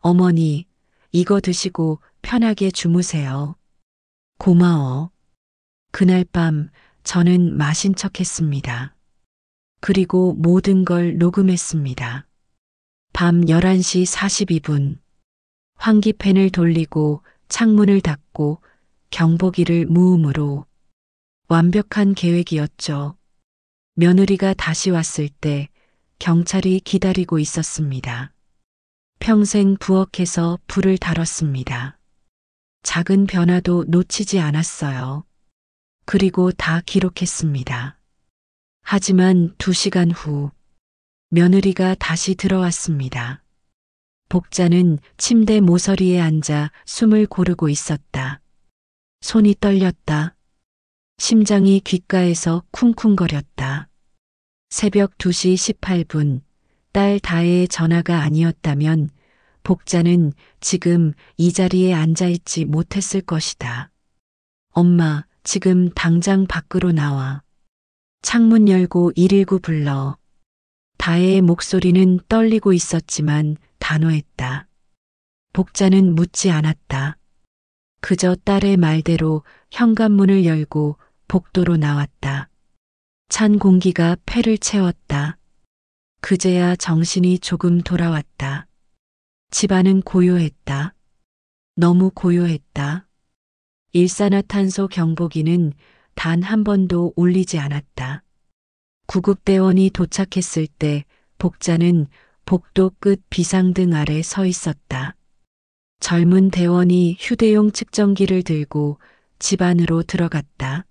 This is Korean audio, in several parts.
어머니, 이거 드시고 편하게 주무세요. 고마워. 그날 밤 저는 마신 척 했습니다. 그리고 모든 걸 녹음했습니다. 밤 11시 42분. 환기팬을 돌리고 창문을 닫고 경보기를 무음으로. 완벽한 계획이었죠. 며느리가 다시 왔을 때 경찰이 기다리고 있었습니다. 평생 부엌에서 불을 다뤘습니다. 작은 변화도 놓치지 않았어요. 그리고 다 기록했습니다. 하지만 2시간 후 며느리가 다시 들어왔습니다. 복자는 침대 모서리에 앉아 숨을 고르고 있었다. 손이 떨렸다. 심장이 귓가에서 쿵쿵거렸다. 새벽 2시 18분, 딸 다혜의 전화가 아니었다면 복자는 지금 이 자리에 앉아있지 못했을 것이다. 엄마, 지금 당장 밖으로 나와. 창문 열고 119 불러. 다혜의 목소리는 떨리고 있었지만 단호했다. 복자는 묻지 않았다. 그저 딸의 말대로 현관문을 열고 복도로 나왔다. 찬 공기가 폐를 채웠다. 그제야 정신이 조금 돌아왔다. 집안은 고요했다. 너무 고요했다. 일산화탄소 경보기는 단 한 번도 울리지 않았다. 구급대원이 도착했을 때 복자는 복도 끝 비상등 아래 서 있었다. 젊은 대원이 휴대용 측정기를 들고 집 안으로 들어갔다.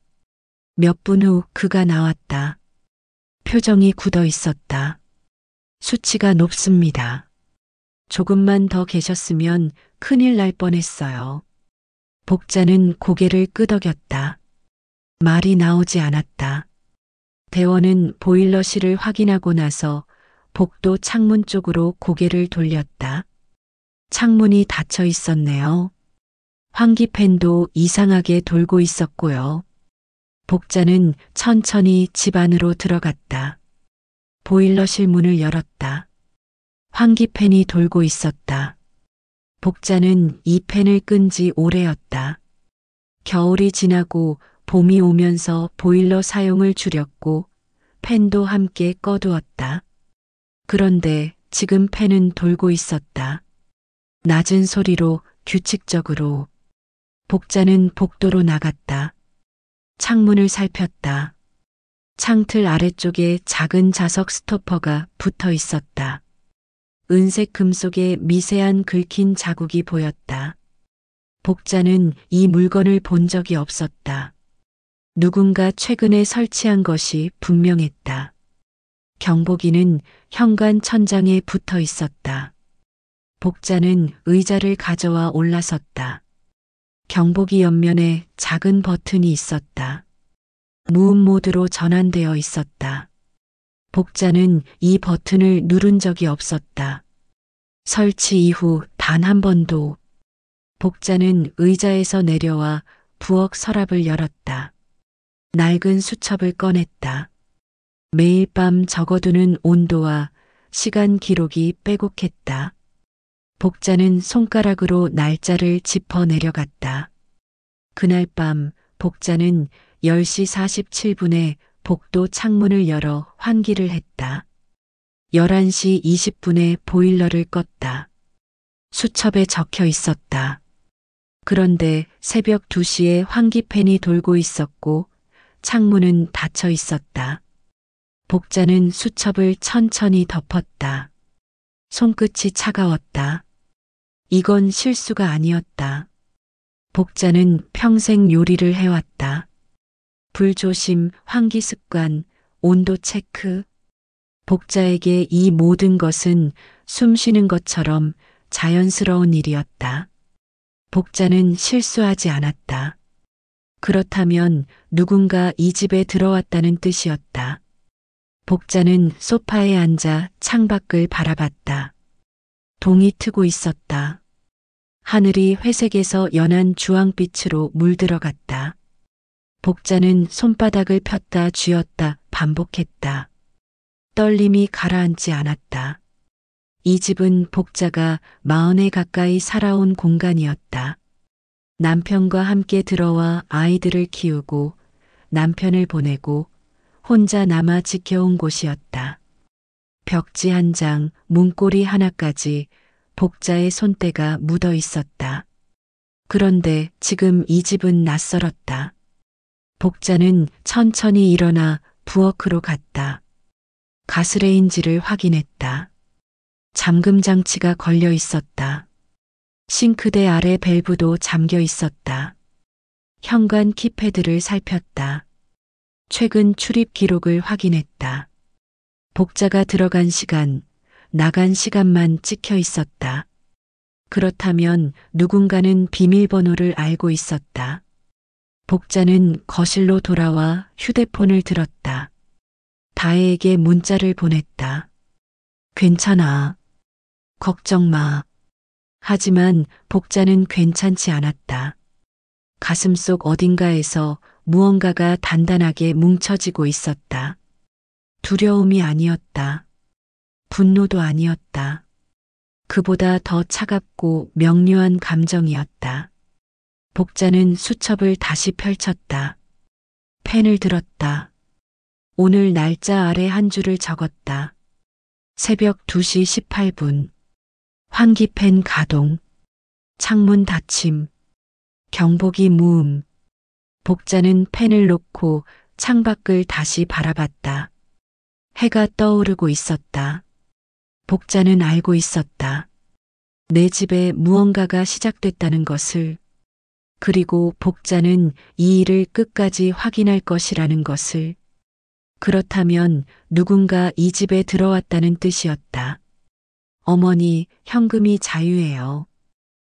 몇 분 후 그가 나왔다. 표정이 굳어 있었다. 수치가 높습니다. 조금만 더 계셨으면 큰일 날 뻔했어요. 복자는 고개를 끄덕였다. 말이 나오지 않았다. 대원은 보일러실을 확인하고 나서 복도 창문 쪽으로 고개를 돌렸다. 창문이 닫혀 있었네요. 환기팬도 이상하게 돌고 있었고요. 복자는 천천히 집 안으로 들어갔다. 보일러실 문을 열었다. 환기팬이 돌고 있었다. 복자는 이 팬을 끈 지 오래였다. 겨울이 지나고 봄이 오면서 보일러 사용을 줄였고 팬도 함께 꺼두었다. 그런데 지금 팬은 돌고 있었다. 낮은 소리로 규칙적으로. 복자는 복도로 나갔다. 창문을 살폈다. 창틀 아래쪽에 작은 자석 스토퍼가 붙어 있었다. 은색 금속에 미세한 긁힌 자국이 보였다. 복자는 이 물건을 본 적이 없었다. 누군가 최근에 설치한 것이 분명했다. 경보기는 현관 천장에 붙어 있었다. 복자는 의자를 가져와 올라섰다. 경보기 옆면에 작은 버튼이 있었다. 무음 모드로 전환되어 있었다. 복자는 이 버튼을 누른 적이 없었다. 설치 이후 단 한 번도. 복자는 의자에서 내려와 부엌 서랍을 열었다. 낡은 수첩을 꺼냈다. 매일 밤 적어두는 온도와 시간 기록이 빼곡했다. 복자는 손가락으로 날짜를 짚어 내려갔다. 그날 밤 복자는 10시 47분에 복도 창문을 열어 환기를 했다. 11시 20분에 보일러를 껐다. 수첩에 적혀 있었다. 그런데 새벽 2시에 환기팬이 돌고 있었고 창문은 닫혀 있었다. 복자는 수첩을 천천히 덮었다. 손끝이 차가웠다. 이건 실수가 아니었다. 복자는 평생 요리를 해왔다. 불조심, 환기 습관, 온도 체크. 복자에게 이 모든 것은 숨 쉬는 것처럼 자연스러운 일이었다. 복자는 실수하지 않았다. 그렇다면 누군가 이 집에 들어왔다는 뜻이었다. 복자는 소파에 앉아 창밖을 바라봤다. 동이 트고 있었다. 하늘이 회색에서 연한 주황빛으로 물들어갔다. 복자는 손바닥을 폈다 쥐었다 반복했다. 떨림이 가라앉지 않았다. 이 집은 복자가 40에 가까이 살아온 공간이었다. 남편과 함께 들어와 아이들을 키우고 남편을 보내고 혼자 남아 지켜온 곳이었다. 벽지 한 장, 문고리 하나까지 복자의 손때가 묻어 있었다. 그런데 지금 이 집은 낯설었다. 복자는 천천히 일어나 부엌으로 갔다. 가스레인지를 확인했다. 잠금 장치가 걸려 있었다. 싱크대 아래 밸브도 잠겨 있었다. 현관 키패드를 살폈다. 최근 출입 기록을 확인했다. 복자가 들어간 시간, 나간 시간만 찍혀 있었다. 그렇다면 누군가는 비밀번호를 알고 있었다. 복자는 거실로 돌아와 휴대폰을 들었다. 다혜에게 문자를 보냈다. 괜찮아. 걱정 마. 하지만 복자는 괜찮지 않았다. 가슴속 어딘가에서 무언가가 단단하게 뭉쳐지고 있었다. 두려움이 아니었다. 분노도 아니었다. 그보다 더 차갑고 명료한 감정이었다. 복자는 수첩을 다시 펼쳤다. 펜을 들었다. 오늘 날짜 아래 한 줄을 적었다. 새벽 2시 18분. 환기팬 가동. 창문 닫힘. 경보기 무음. 복자는 펜을 놓고 창밖을 다시 바라봤다. 해가 떠오르고 있었다. 복자는 알고 있었다. 내 집에 무언가가 시작됐다는 것을, 그리고 복자는 이 일을 끝까지 확인할 것이라는 것을. 그렇다면 누군가 이 집에 들어왔다는 뜻이었다. 어머니, 현금이 자유예요.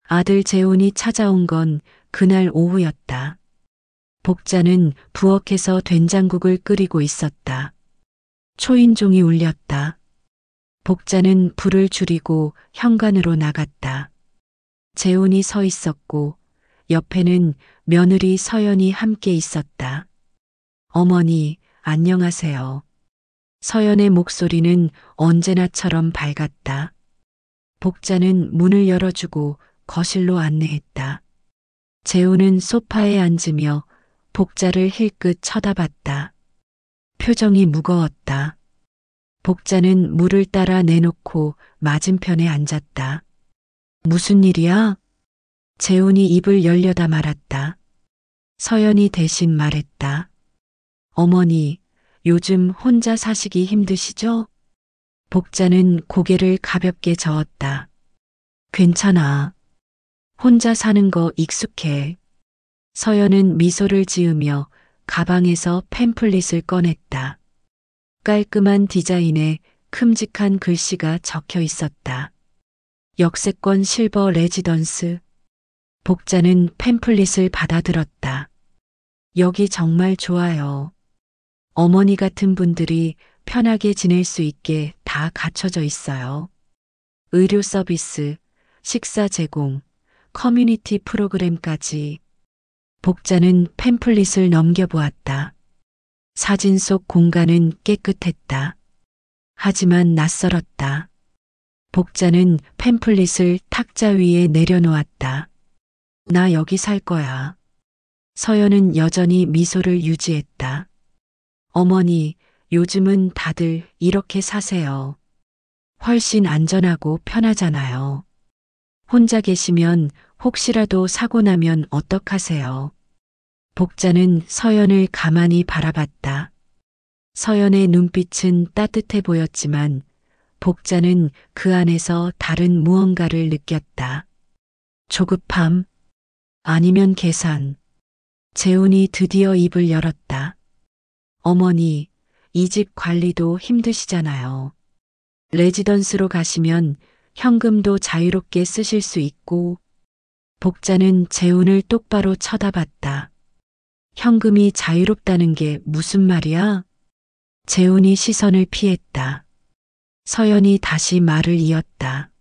아들 재훈이 찾아온 건 그날 오후였다. 복자는 부엌에서 된장국을 끓이고 있었다. 초인종이 울렸다. 복자는 불을 줄이고 현관으로 나갔다. 재훈이 서 있었고 옆에는 며느리 서연이 함께 있었다. 어머니, 안녕하세요. 서연의 목소리는 언제나처럼 밝았다. 복자는 문을 열어주고 거실로 안내했다. 재훈은 소파에 앉으며 복자를 힐끗 쳐다봤다. 표정이 무거웠다. 복자는 물을 따라 내놓고 맞은편에 앉았다. 무슨 일이야? 재훈이 입을 열려다 말았다. 서연이 대신 말했다. 어머니, 요즘 혼자 사시기 힘드시죠? 복자는 고개를 가볍게 저었다. 괜찮아. 혼자 사는 거 익숙해. 서연은 미소를 지으며 가방에서 팸플릿을 꺼냈다. 깔끔한 디자인에 큼직한 글씨가 적혀 있었다. 역세권 실버 레지던스. 복자는 팸플릿을 받아들었다. 여기 정말 좋아요. 어머니 같은 분들이 편하게 지낼 수 있게 다 갖춰져 있어요. 의료 서비스, 식사 제공, 커뮤니티 프로그램까지. 복자는 팸플릿을 넘겨보았다. 사진 속 공간은 깨끗했다. 하지만 낯설었다. 복자는 팸플릿을 탁자 위에 내려놓았다. 나 여기 살 거야. 서연은 여전히 미소를 유지했다. 어머니, 요즘은 다들 이렇게 사세요. 훨씬 안전하고 편하잖아요. 혼자 계시면 혹시라도 사고 나면 어떡하세요? 복자는 서연을 가만히 바라봤다. 서연의 눈빛은 따뜻해 보였지만 복자는 그 안에서 다른 무언가를 느꼈다. 조급함, 아니면 계산. 재훈이 드디어 입을 열었다. 어머니, 이 집 관리도 힘드시잖아요. 레지던스로 가시면 현금도 자유롭게 쓰실 수 있고. 복자는 재훈을 똑바로 쳐다봤다. 현금이 자유롭다는 게 무슨 말이야? 재훈이 시선을 피했다. 서연이 다시 말을 이었다.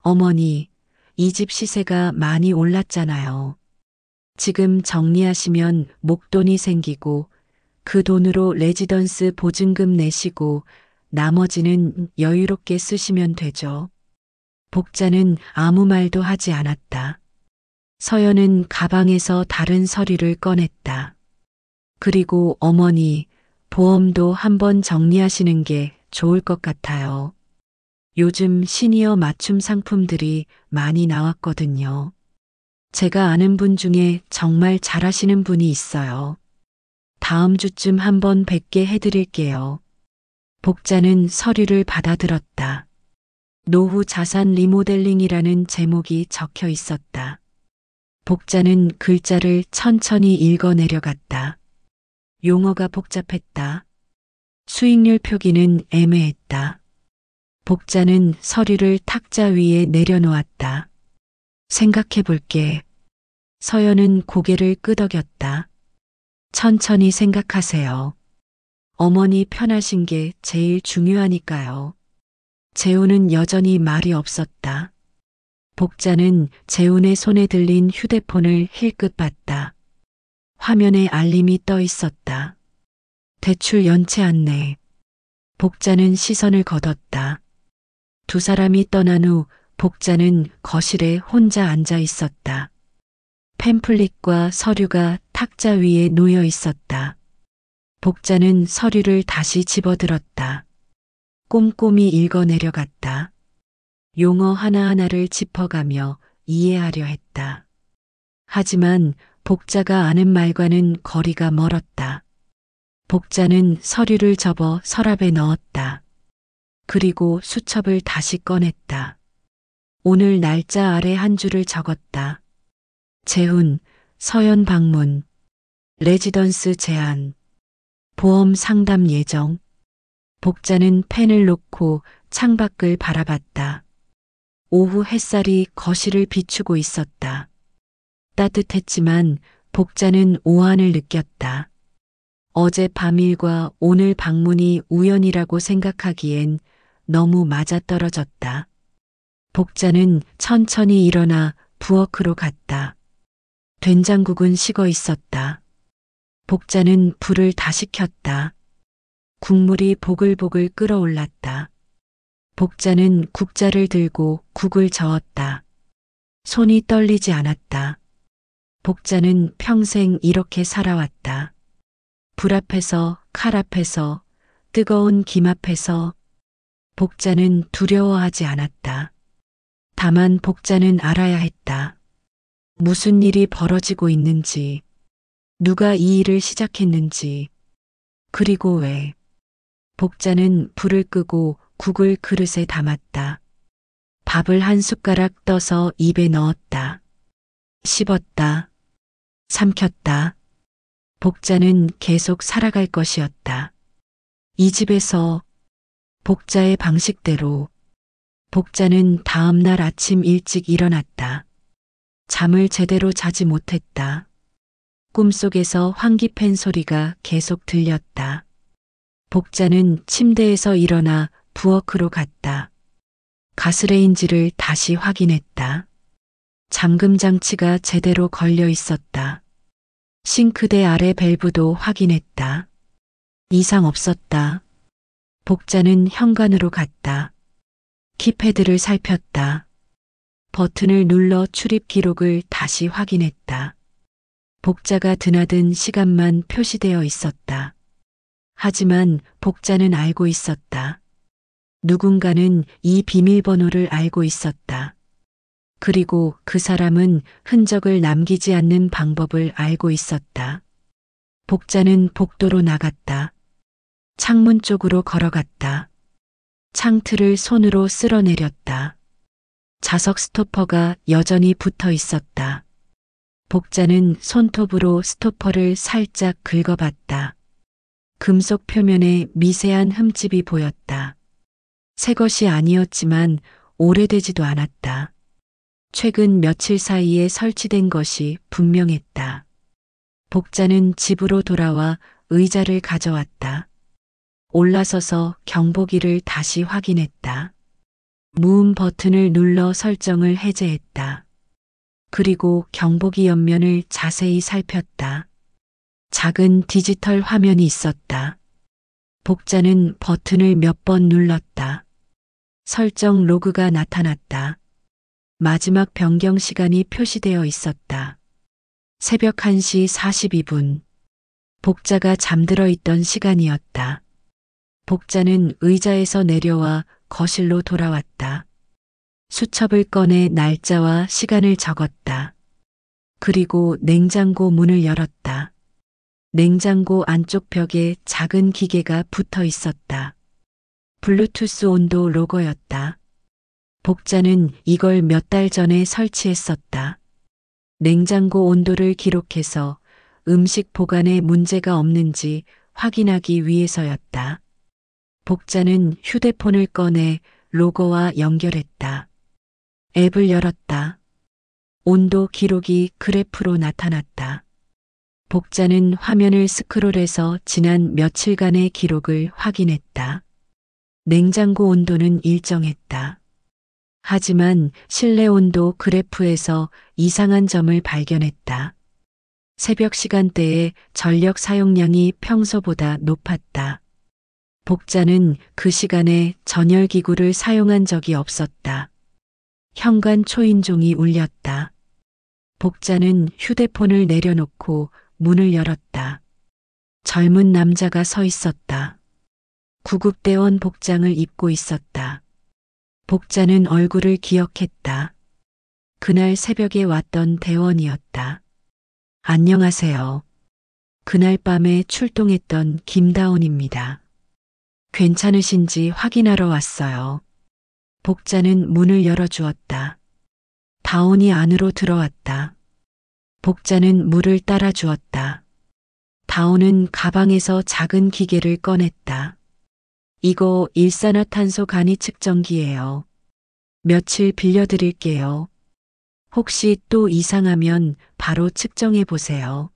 어머니, 이 집 시세가 많이 올랐잖아요. 지금 정리하시면 목돈이 생기고 그 돈으로 레지던스 보증금 내시고 나머지는 여유롭게 쓰시면 되죠. 복자는 아무 말도 하지 않았다. 서연은 가방에서 다른 서류를 꺼냈다. 그리고 어머니, 보험도 한번 정리하시는 게 좋을 것 같아요. 요즘 시니어 맞춤 상품들이 많이 나왔거든요. 제가 아는 분 중에 정말 잘하시는 분이 있어요. 다음 주쯤 한번 뵙게 해드릴게요. 복자는 서류를 받아들었다. 노후 자산 리모델링이라는 제목이 적혀 있었다. 복자는 글자를 천천히 읽어 내려갔다. 용어가 복잡했다. 수익률 표기는 애매했다. 복자는 서류를 탁자 위에 내려놓았다. 생각해 볼게. 서연은 고개를 끄덕였다. 천천히 생각하세요. 어머니 편하신 게 제일 중요하니까요. 재훈은 여전히 말이 없었다. 복자는 재훈의 손에 들린 휴대폰을 힐끗 봤다. 화면에 알림이 떠 있었다. 대출 연체 안내. 복자는 시선을 거뒀다. 두 사람이 떠난 후 복자는 거실에 혼자 앉아 있었다. 팸플릿과 서류가 탁자 위에 놓여 있었다. 복자는 서류를 다시 집어들었다. 꼼꼼히 읽어 내려갔다. 용어 하나하나를 짚어가며 이해하려 했다. 하지만 복자가 아는 말과는 거리가 멀었다. 복자는 서류를 접어 서랍에 넣었다. 그리고 수첩을 다시 꺼냈다. 오늘 날짜 아래 한 줄을 적었다. 재훈, 서연 방문, 레지던스 제한, 보험 상담 예정. 복자는 펜을 놓고 창밖을 바라봤다. 오후 햇살이 거실을 비추고 있었다. 따뜻했지만 복자는 오한을 느꼈다. 어제 밤일과 오늘 방문이 우연이라고 생각하기엔 너무 맞아떨어졌다. 복자는 천천히 일어나 부엌으로 갔다. 된장국은 식어 있었다. 복자는 불을 다시 켰다. 국물이 보글보글 끓어올랐다. 복자는 국자를 들고 국을 저었다. 손이 떨리지 않았다. 복자는 평생 이렇게 살아왔다. 불 앞에서, 칼 앞에서, 뜨거운 김 앞에서. 복자는 두려워하지 않았다. 다만 복자는 알아야 했다. 무슨 일이 벌어지고 있는지, 누가 이 일을 시작했는지, 그리고 왜. 복자는 불을 끄고 국을 그릇에 담았다. 밥을 한 숟가락 떠서 입에 넣었다. 씹었다. 삼켰다. 복자는 계속 살아갈 것이었다. 이 집에서 복자의 방식대로. 복자는 다음 날 아침 일찍 일어났다. 잠을 제대로 자지 못했다. 꿈속에서 환기팬 소리가 계속 들렸다. 복자는 침대에서 일어나 부엌으로 갔다. 가스레인지를 다시 확인했다. 잠금 장치가 제대로 걸려 있었다. 싱크대 아래 밸브도 확인했다. 이상 없었다. 복자는 현관으로 갔다. 키패드를 살폈다. 버튼을 눌러 출입 기록을 다시 확인했다. 복자가 드나든 시간만 표시되어 있었다. 하지만 복자는 알고 있었다. 누군가는 이 비밀번호를 알고 있었다. 그리고 그 사람은 흔적을 남기지 않는 방법을 알고 있었다. 복자는 복도로 나갔다. 창문 쪽으로 걸어갔다. 창틀을 손으로 쓸어내렸다. 자석 스토퍼가 여전히 붙어 있었다. 복자는 손톱으로 스토퍼를 살짝 긁어봤다. 금속 표면에 미세한 흠집이 보였다. 새 것이 아니었지만 오래되지도 않았다. 최근 며칠 사이에 설치된 것이 분명했다. 복자는 집으로 돌아와 의자를 가져왔다. 올라서서 경보기를 다시 확인했다. 무음 버튼을 눌러 설정을 해제했다. 그리고 경보기 옆면을 자세히 살폈다. 작은 디지털 화면이 있었다. 복자는 버튼을 몇 번 눌렀다. 설정 로그가 나타났다. 마지막 변경 시간이 표시되어 있었다. 새벽 1시 42분. 복자가 잠들어 있던 시간이었다. 복자는 의자에서 내려와 거실로 돌아왔다. 수첩을 꺼내 날짜와 시간을 적었다. 그리고 냉장고 문을 열었다. 냉장고 안쪽 벽에 작은 기계가 붙어 있었다. 블루투스 온도 로고였다. 복자는 이걸 몇 달 전에 설치했었다. 냉장고 온도를 기록해서 음식 보관에 문제가 없는지 확인하기 위해서였다. 복자는 휴대폰을 꺼내 로고와 연결했다. 앱을 열었다. 온도 기록이 그래프로 나타났다. 복자는 화면을 스크롤해서 지난 며칠간의 기록을 확인했다. 냉장고 온도는 일정했다. 하지만 실내 온도 그래프에서 이상한 점을 발견했다. 새벽 시간대에 전력 사용량이 평소보다 높았다. 복자는 그 시간에 전열기구를 사용한 적이 없었다. 현관 초인종이 울렸다. 복자는 휴대폰을 내려놓고 문을 열었다. 젊은 남자가 서 있었다. 구급대원 복장을 입고 있었다. 복자는 얼굴을 기억했다. 그날 새벽에 왔던 대원이었다. 안녕하세요. 그날 밤에 출동했던 김다운입니다. 괜찮으신지 확인하러 왔어요. 복자는 문을 열어주었다. 다운이 안으로 들어왔다. 복자는 물을 따라 주었다. 다운은 가방에서 작은 기계를 꺼냈다. 이거 일산화탄소 간이 측정기예요. 며칠 빌려드릴게요. 혹시 또 이상하면 바로 측정해 보세요.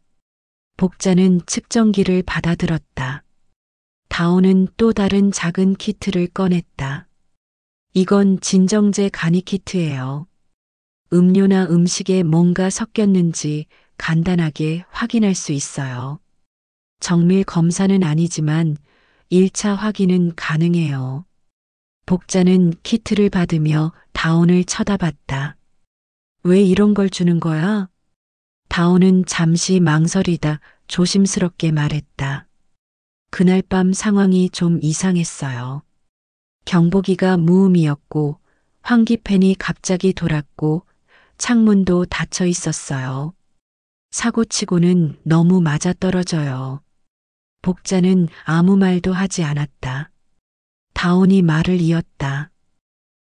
복자는 측정기를 받아들었다. 다운은 또 다른 작은 키트를 꺼냈다. 이건 진정제 간이 키트예요. 음료나 음식에 뭔가 섞였는지 간단하게 확인할 수 있어요. 정밀 검사는 아니지만 1차 확인은 가능해요. 복자는 키트를 받으며 다운을 쳐다봤다. 왜 이런 걸 주는 거야? 다운은 잠시 망설이다 조심스럽게 말했다. 그날 밤 상황이 좀 이상했어요. 경보기가 무음이었고 환기팬이 갑자기 돌았고 창문도 닫혀 있었어요. 사고치고는 너무 맞아떨어져요. 복자는 아무 말도 하지 않았다. 다운이 말을 이었다.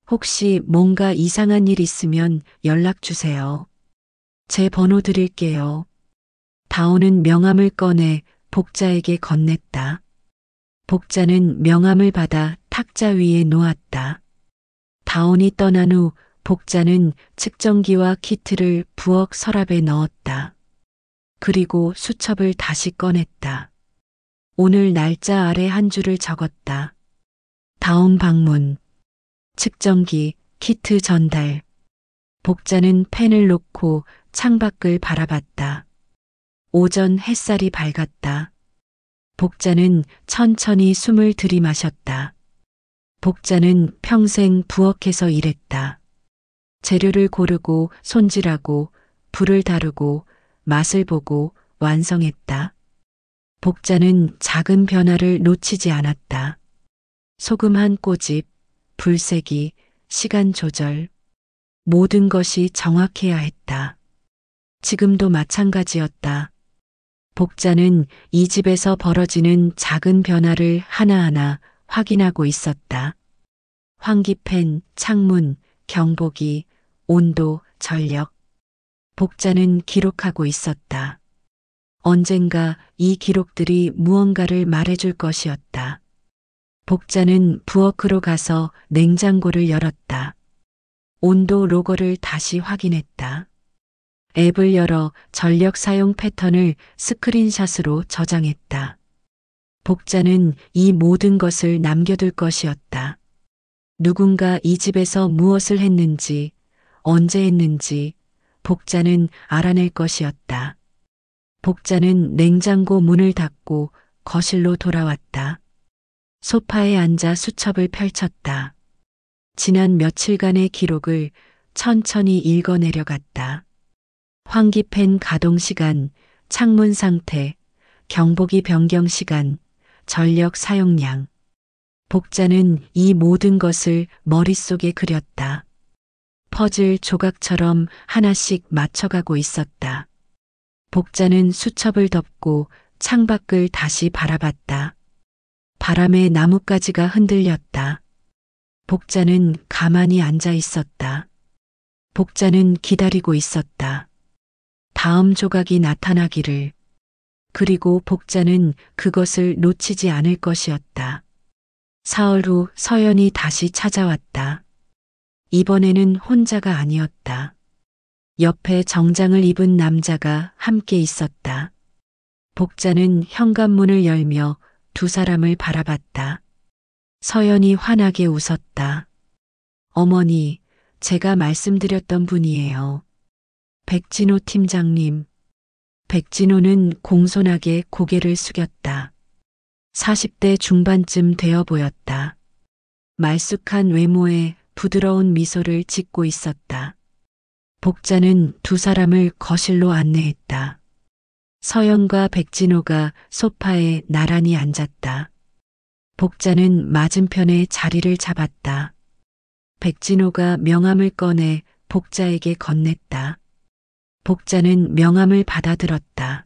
혹시 뭔가 이상한 일 있으면 연락 주세요. 제 번호 드릴게요. 다운은 명함을 꺼내 복자에게 건넸다. 복자는 명함을 받아 탁자 위에 놓았다. 다운이 떠난 후 복자는 측정기와 키트를 부엌 서랍에 넣었다. 그리고 수첩을 다시 꺼냈다. 오늘 날짜 아래 한 줄을 적었다. 다운 방문. 측정기, 키트 전달. 복자는 펜을 놓고 창밖을 바라봤다. 오전 햇살이 밝았다. 복자는 천천히 숨을 들이마셨다. 복자는 평생 부엌에서 일했다. 재료를 고르고 손질하고 불을 다루고 맛을 보고 완성했다. 복자는 작은 변화를 놓치지 않았다. 소금 한 꼬집, 불세기, 시간 조절. 모든 것이 정확해야 했다. 지금도 마찬가지였다. 복자는 이 집에서 벌어지는 작은 변화를 하나하나 확인하고 있었다. 환기팬, 창문, 경보기, 온도, 전력. 복자는 기록하고 있었다. 언젠가 이 기록들이 무언가를 말해줄 것이었다. 복자는 부엌으로 가서 냉장고를 열었다. 온도 로고를 다시 확인했다. 앱을 열어 전력 사용 패턴을 스크린샷으로 저장했다. 복자는 이 모든 것을 남겨둘 것이었다. 누군가 이 집에서 무엇을 했는지, 언제 했는지 복자는 알아낼 것이었다. 복자는 냉장고 문을 닫고 거실로 돌아왔다. 소파에 앉아 수첩을 펼쳤다. 지난 며칠간의 기록을 천천히 읽어내려갔다. 환기팬 가동 시간, 창문 상태, 경보기 변경 시간, 전력 사용량. 복자는 이 모든 것을 머릿속에 그렸다. 퍼즐 조각처럼 하나씩 맞춰가고 있었다. 복자는 수첩을 덮고 창밖을 다시 바라봤다. 바람에 나뭇가지가 흔들렸다. 복자는 가만히 앉아 있었다. 복자는 기다리고 있었다. 다음 조각이 나타나기를. 그리고 복자는 그것을 놓치지 않을 것이었다. 사흘 후 서연이 다시 찾아왔다. 이번에는 혼자가 아니었다. 옆에 정장을 입은 남자가 함께 있었다. 복자는 현관문을 열며 두 사람을 바라봤다. 서연이 환하게 웃었다. 어머니, 제가 말씀드렸던 분이에요. 백진호 팀장님. 백진호는 공손하게 고개를 숙였다. 40대 중반쯤 되어 보였다. 말쑥한 외모에 부드러운 미소를 짓고 있었다. 복자는 두 사람을 거실로 안내했다. 서연과 백진호가 소파에 나란히 앉았다. 복자는 맞은편에 자리를 잡았다. 백진호가 명함을 꺼내 복자에게 건넸다. 복자는 명함을 받아들었다.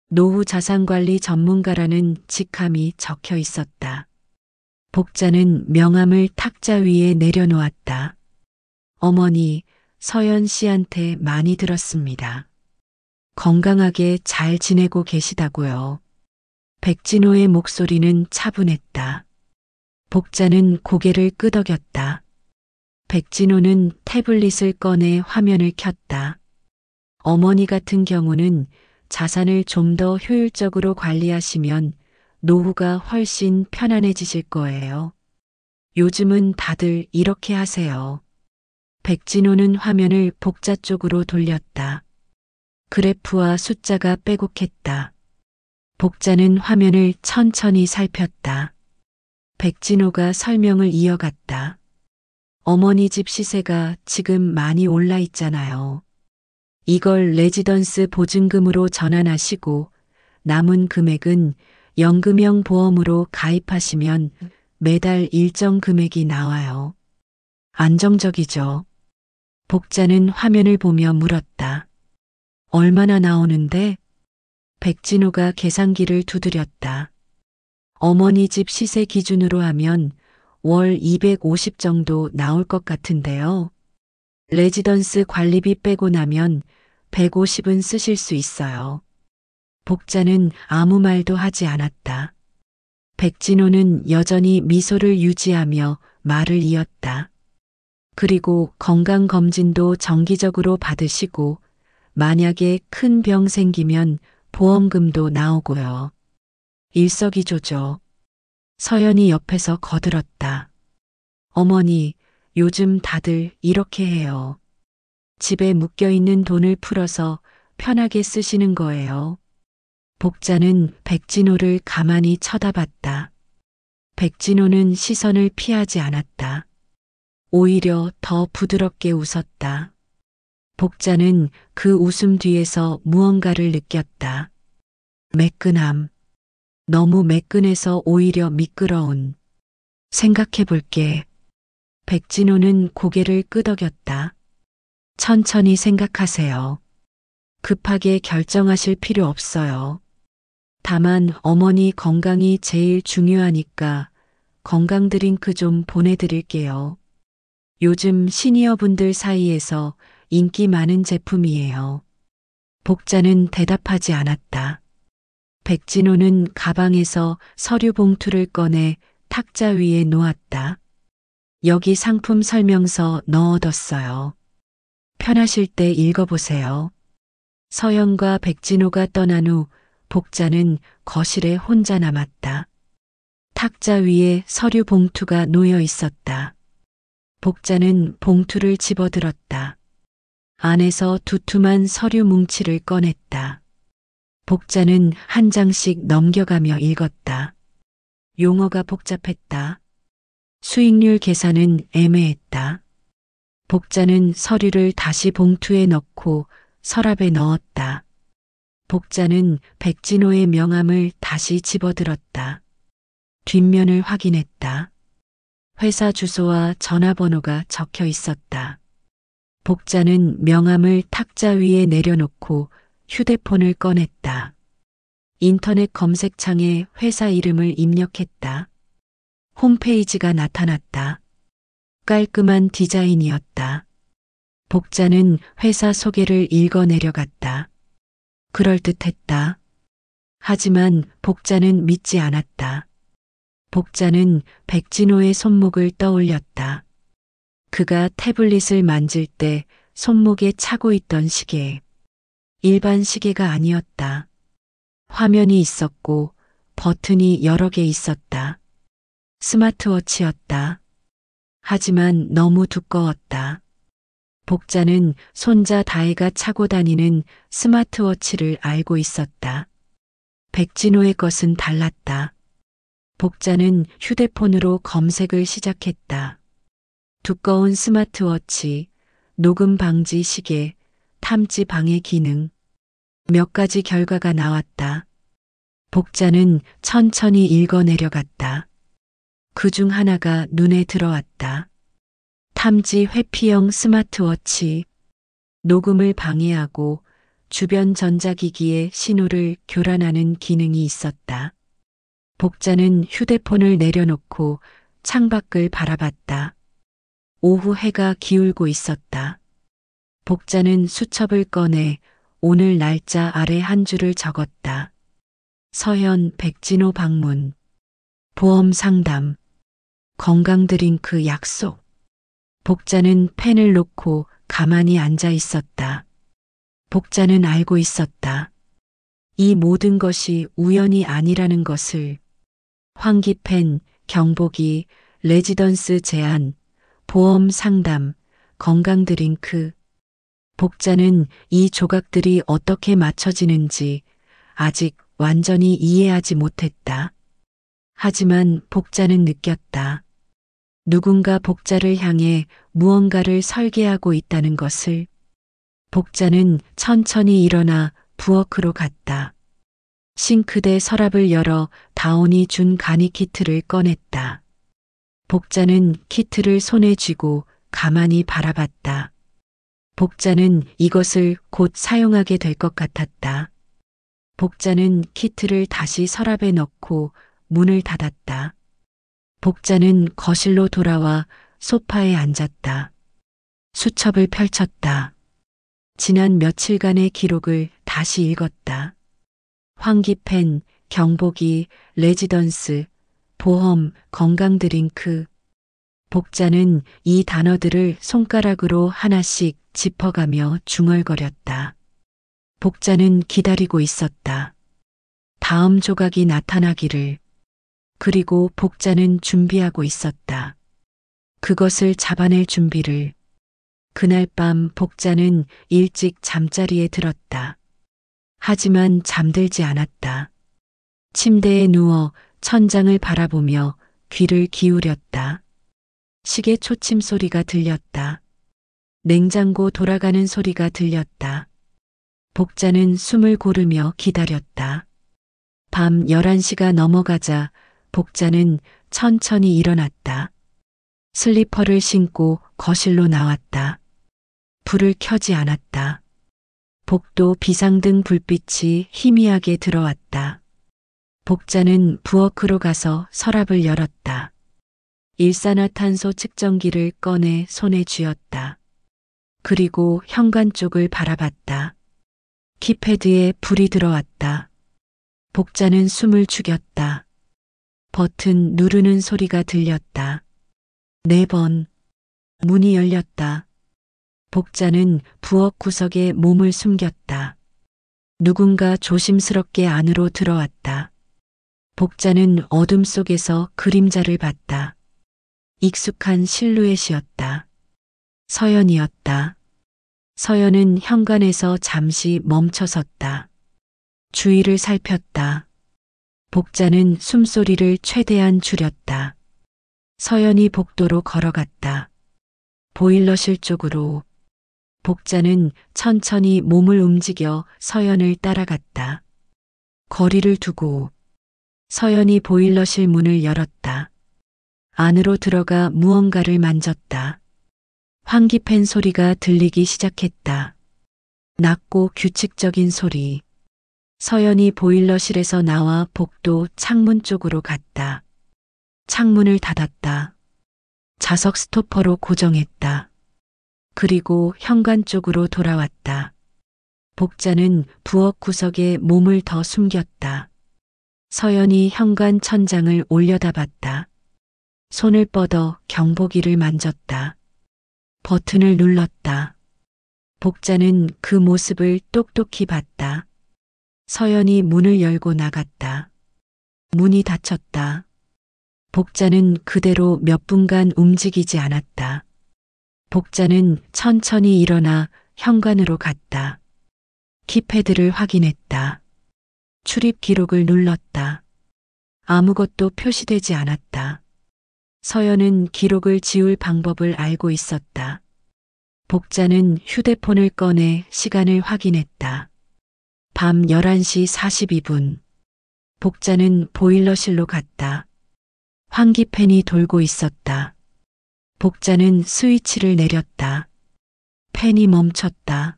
노후 자산관리 전문가라는 직함이 적혀 있었다. 복자는 명함을 탁자 위에 내려놓았다. 어머니, 서연 씨한테 많이 들었습니다. 건강하게 잘 지내고 계시다고요. 백진호의 목소리는 차분했다. 복자는 고개를 끄덕였다. 백진호는 태블릿을 꺼내 화면을 켰다. 어머니 같은 경우는 자산을 좀 더 효율적으로 관리하시면 노후가 훨씬 편안해지실 거예요. 요즘은 다들 이렇게 하세요. 백진호는 화면을 복자 쪽으로 돌렸다. 그래프와 숫자가 빼곡했다. 복자는 화면을 천천히 살폈다. 백진호가 설명을 이어갔다. 어머니 집 시세가 지금 많이 올라 있잖아요. 이걸 레지던스 보증금으로 전환하시고 남은 금액은 연금형 보험으로 가입하시면 매달 일정 금액이 나와요. 안정적이죠. 복자는 화면을 보며 물었다. 얼마나 나오는데? 백진호가 계산기를 두드렸다. 어머니 집 시세 기준으로 하면 월 250 정도 나올 것 같은데요. 레지던스 관리비 빼고 나면 150은 쓰실 수 있어요. 복자는 아무 말도 하지 않았다. 백진호는 여전히 미소를 유지하며 말을 이었다. 그리고 건강검진도 정기적으로 받으시고 만약에 큰 병 생기면 보험금도 나오고요. 일석이조죠. 서연이 옆에서 거들었다. 어머니, 요즘 다들 이렇게 해요. 집에 묶여있는 돈을 풀어서 편하게 쓰시는 거예요. 복자는 백진호를 가만히 쳐다봤다. 백진호는 시선을 피하지 않았다. 오히려 더 부드럽게 웃었다. 복자는 그 웃음 뒤에서 무언가를 느꼈다. 매끈함. 너무 매끈해서 오히려 미끄러운. 생각해 볼게. 백진호는 고개를 끄덕였다. 천천히 생각하세요. 급하게 결정하실 필요 없어요. 다만 어머니 건강이 제일 중요하니까 건강 드링크 좀 보내드릴게요. 요즘 시니어분들 사이에서 인기 많은 제품이에요. 복자는 대답하지 않았다. 백진호는 가방에서 서류 봉투를 꺼내 탁자 위에 놓았다. 여기 상품 설명서 넣어뒀어요. 편하실 때 읽어보세요. 서연과 백진호가 떠난 후 복자는 거실에 혼자 남았다. 탁자 위에 서류 봉투가 놓여 있었다. 복자는 봉투를 집어들었다. 안에서 두툼한 서류 뭉치를 꺼냈다. 복자는 한 장씩 넘겨가며 읽었다. 용어가 복잡했다. 수익률 계산은 애매했다. 복자는 서류를 다시 봉투에 넣고 서랍에 넣었다. 복자는 백진호의 명함을 다시 집어들었다. 뒷면을 확인했다. 회사 주소와 전화번호가 적혀 있었다. 복자는 명함을 탁자 위에 내려놓고 휴대폰을 꺼냈다. 인터넷 검색창에 회사 이름을 입력했다. 홈페이지가 나타났다. 깔끔한 디자인이었다. 복자는 회사 소개를 읽어 내려갔다. 그럴듯했다. 하지만 복자는 믿지 않았다. 복자는 백진호의 손목을 떠올렸다. 그가 태블릿을 만질 때 손목에 차고 있던 시계. 일반 시계가 아니었다. 화면이 있었고 버튼이 여러 개 있었다. 스마트워치였다. 하지만 너무 두꺼웠다. 복자는 손자 다혜가 차고 다니는 스마트워치를 알고 있었다. 백진호의 것은 달랐다. 복자는 휴대폰으로 검색을 시작했다. 두꺼운 스마트워치, 녹음 방지 시계, 탐지 방해 기능. 몇 가지 결과가 나왔다. 복자는 천천히 읽어 내려갔다. 그 중 하나가 눈에 들어왔다. 탐지 회피형 스마트워치. 녹음을 방해하고 주변 전자기기에 신호를 교란하는 기능이 있었다. 복자는 휴대폰을 내려놓고 창밖을 바라봤다. 오후 해가 기울고 있었다. 복자는 수첩을 꺼내 오늘 날짜 아래 한 줄을 적었다. 서현 백진호 방문. 보험 상담. 건강 드링크 약속. 복자는 펜을 놓고 가만히 앉아 있었다. 복자는 알고 있었다. 이 모든 것이 우연이 아니라는 것을. 환기펜, 경보기, 레지던스 제안, 보험 상담, 건강 드링크. 복자는 이 조각들이 어떻게 맞춰지는지 아직 완전히 이해하지 못했다. 하지만 복자는 느꼈다. 누군가 복자를 향해 무언가를 설계하고 있다는 것을. 복자는 천천히 일어나 부엌으로 갔다. 싱크대 서랍을 열어 다온이 준 간이 키트를 꺼냈다. 복자는 키트를 손에 쥐고 가만히 바라봤다. 복자는 이것을 곧 사용하게 될 것 같았다. 복자는 키트를 다시 서랍에 넣고 문을 닫았다. 복자는 거실로 돌아와 소파에 앉았다. 수첩을 펼쳤다. 지난 며칠간의 기록을 다시 읽었다. 환기펜, 경보기, 레지던스, 보험, 건강 드링크. 복자는 이 단어들을 손가락으로 하나씩 짚어가며 중얼거렸다. 복자는 기다리고 있었다. 다음 조각이 나타나기를. 그리고 복자는 준비하고 있었다. 그것을 잡아낼 준비를. 그날 밤 복자는 일찍 잠자리에 들었다. 하지만 잠들지 않았다. 침대에 누워 천장을 바라보며 귀를 기울였다. 시계 초침 소리가 들렸다. 냉장고 돌아가는 소리가 들렸다. 복자는 숨을 고르며 기다렸다. 밤 11시가 넘어가자 복자는 천천히 일어났다. 슬리퍼를 신고 거실로 나왔다. 불을 켜지 않았다. 복도 비상등 불빛이 희미하게 들어왔다. 복자는 부엌으로 가서 서랍을 열었다. 일산화탄소 측정기를 꺼내 손에 쥐었다. 그리고 현관 쪽을 바라봤다. 키패드에 불이 들어왔다. 복자는 숨을 죽였다. 버튼 누르는 소리가 들렸다. 4번. 문이 열렸다. 복자는 부엌 구석에 몸을 숨겼다. 누군가 조심스럽게 안으로 들어왔다. 복자는 어둠 속에서 그림자를 봤다. 익숙한 실루엣이었다. 서연이었다. 서연은 현관에서 잠시 멈춰섰다. 주위를 살폈다. 복자는 숨소리를 최대한 줄였다. 서연이 복도로 걸어갔다. 보일러실 쪽으로. 복자는 천천히 몸을 움직여 서연을 따라갔다. 거리를 두고 서연이 보일러실 문을 열었다. 안으로 들어가 무언가를 만졌다. 환기팬 소리가 들리기 시작했다. 낮고 규칙적인 소리. 서연이 보일러실에서 나와 복도 창문 쪽으로 갔다. 창문을 닫았다. 자석 스토퍼로 고정했다. 그리고 현관 쪽으로 돌아왔다. 복자는 부엌 구석에 몸을 더 숨겼다. 서연이 현관 천장을 올려다봤다. 손을 뻗어 경보기를 만졌다. 버튼을 눌렀다. 복자는 그 모습을 똑똑히 봤다. 서연이 문을 열고 나갔다. 문이 닫혔다. 복자는 그대로 몇 분간 움직이지 않았다. 복자는 천천히 일어나 현관으로 갔다. 키패드를 확인했다. 출입 기록을 눌렀다. 아무것도 표시되지 않았다. 서연은 기록을 지울 방법을 알고 있었다. 복자는 휴대폰을 꺼내 시간을 확인했다. 밤 11시 42분. 복자는 보일러실로 갔다. 환기팬이 돌고 있었다. 복자는 스위치를 내렸다. 팬이 멈췄다.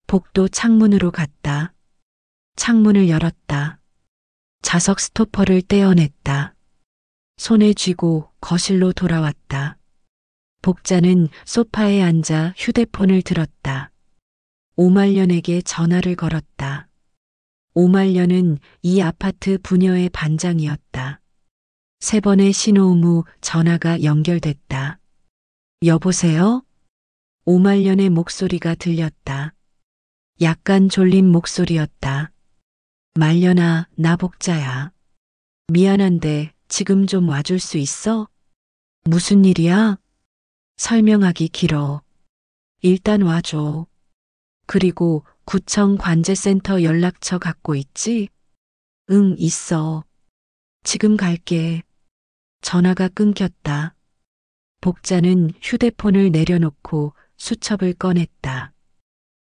복도 창문으로 갔다. 창문을 열었다. 자석 스토퍼를 떼어냈다. 손에 쥐고 거실로 돌아왔다. 복자는 소파에 앉아 휴대폰을 들었다. 오말년에게 전화를 걸었다. 오말년은 이 아파트 부녀의 반장이었다. 3번의 신호음 후 전화가 연결됐다. 여보세요? 오말년의 목소리가 들렸다. 약간 졸린 목소리였다. 말년아, 나 복자야. 미안한데 지금 좀 와줄 수 있어? 무슨 일이야? 설명하기 길어. 일단 와줘. 그리고 구청 관제센터 연락처 갖고 있지? 응, 있어. 지금 갈게. 전화가 끊겼다. 복자는 휴대폰을 내려놓고 수첩을 꺼냈다.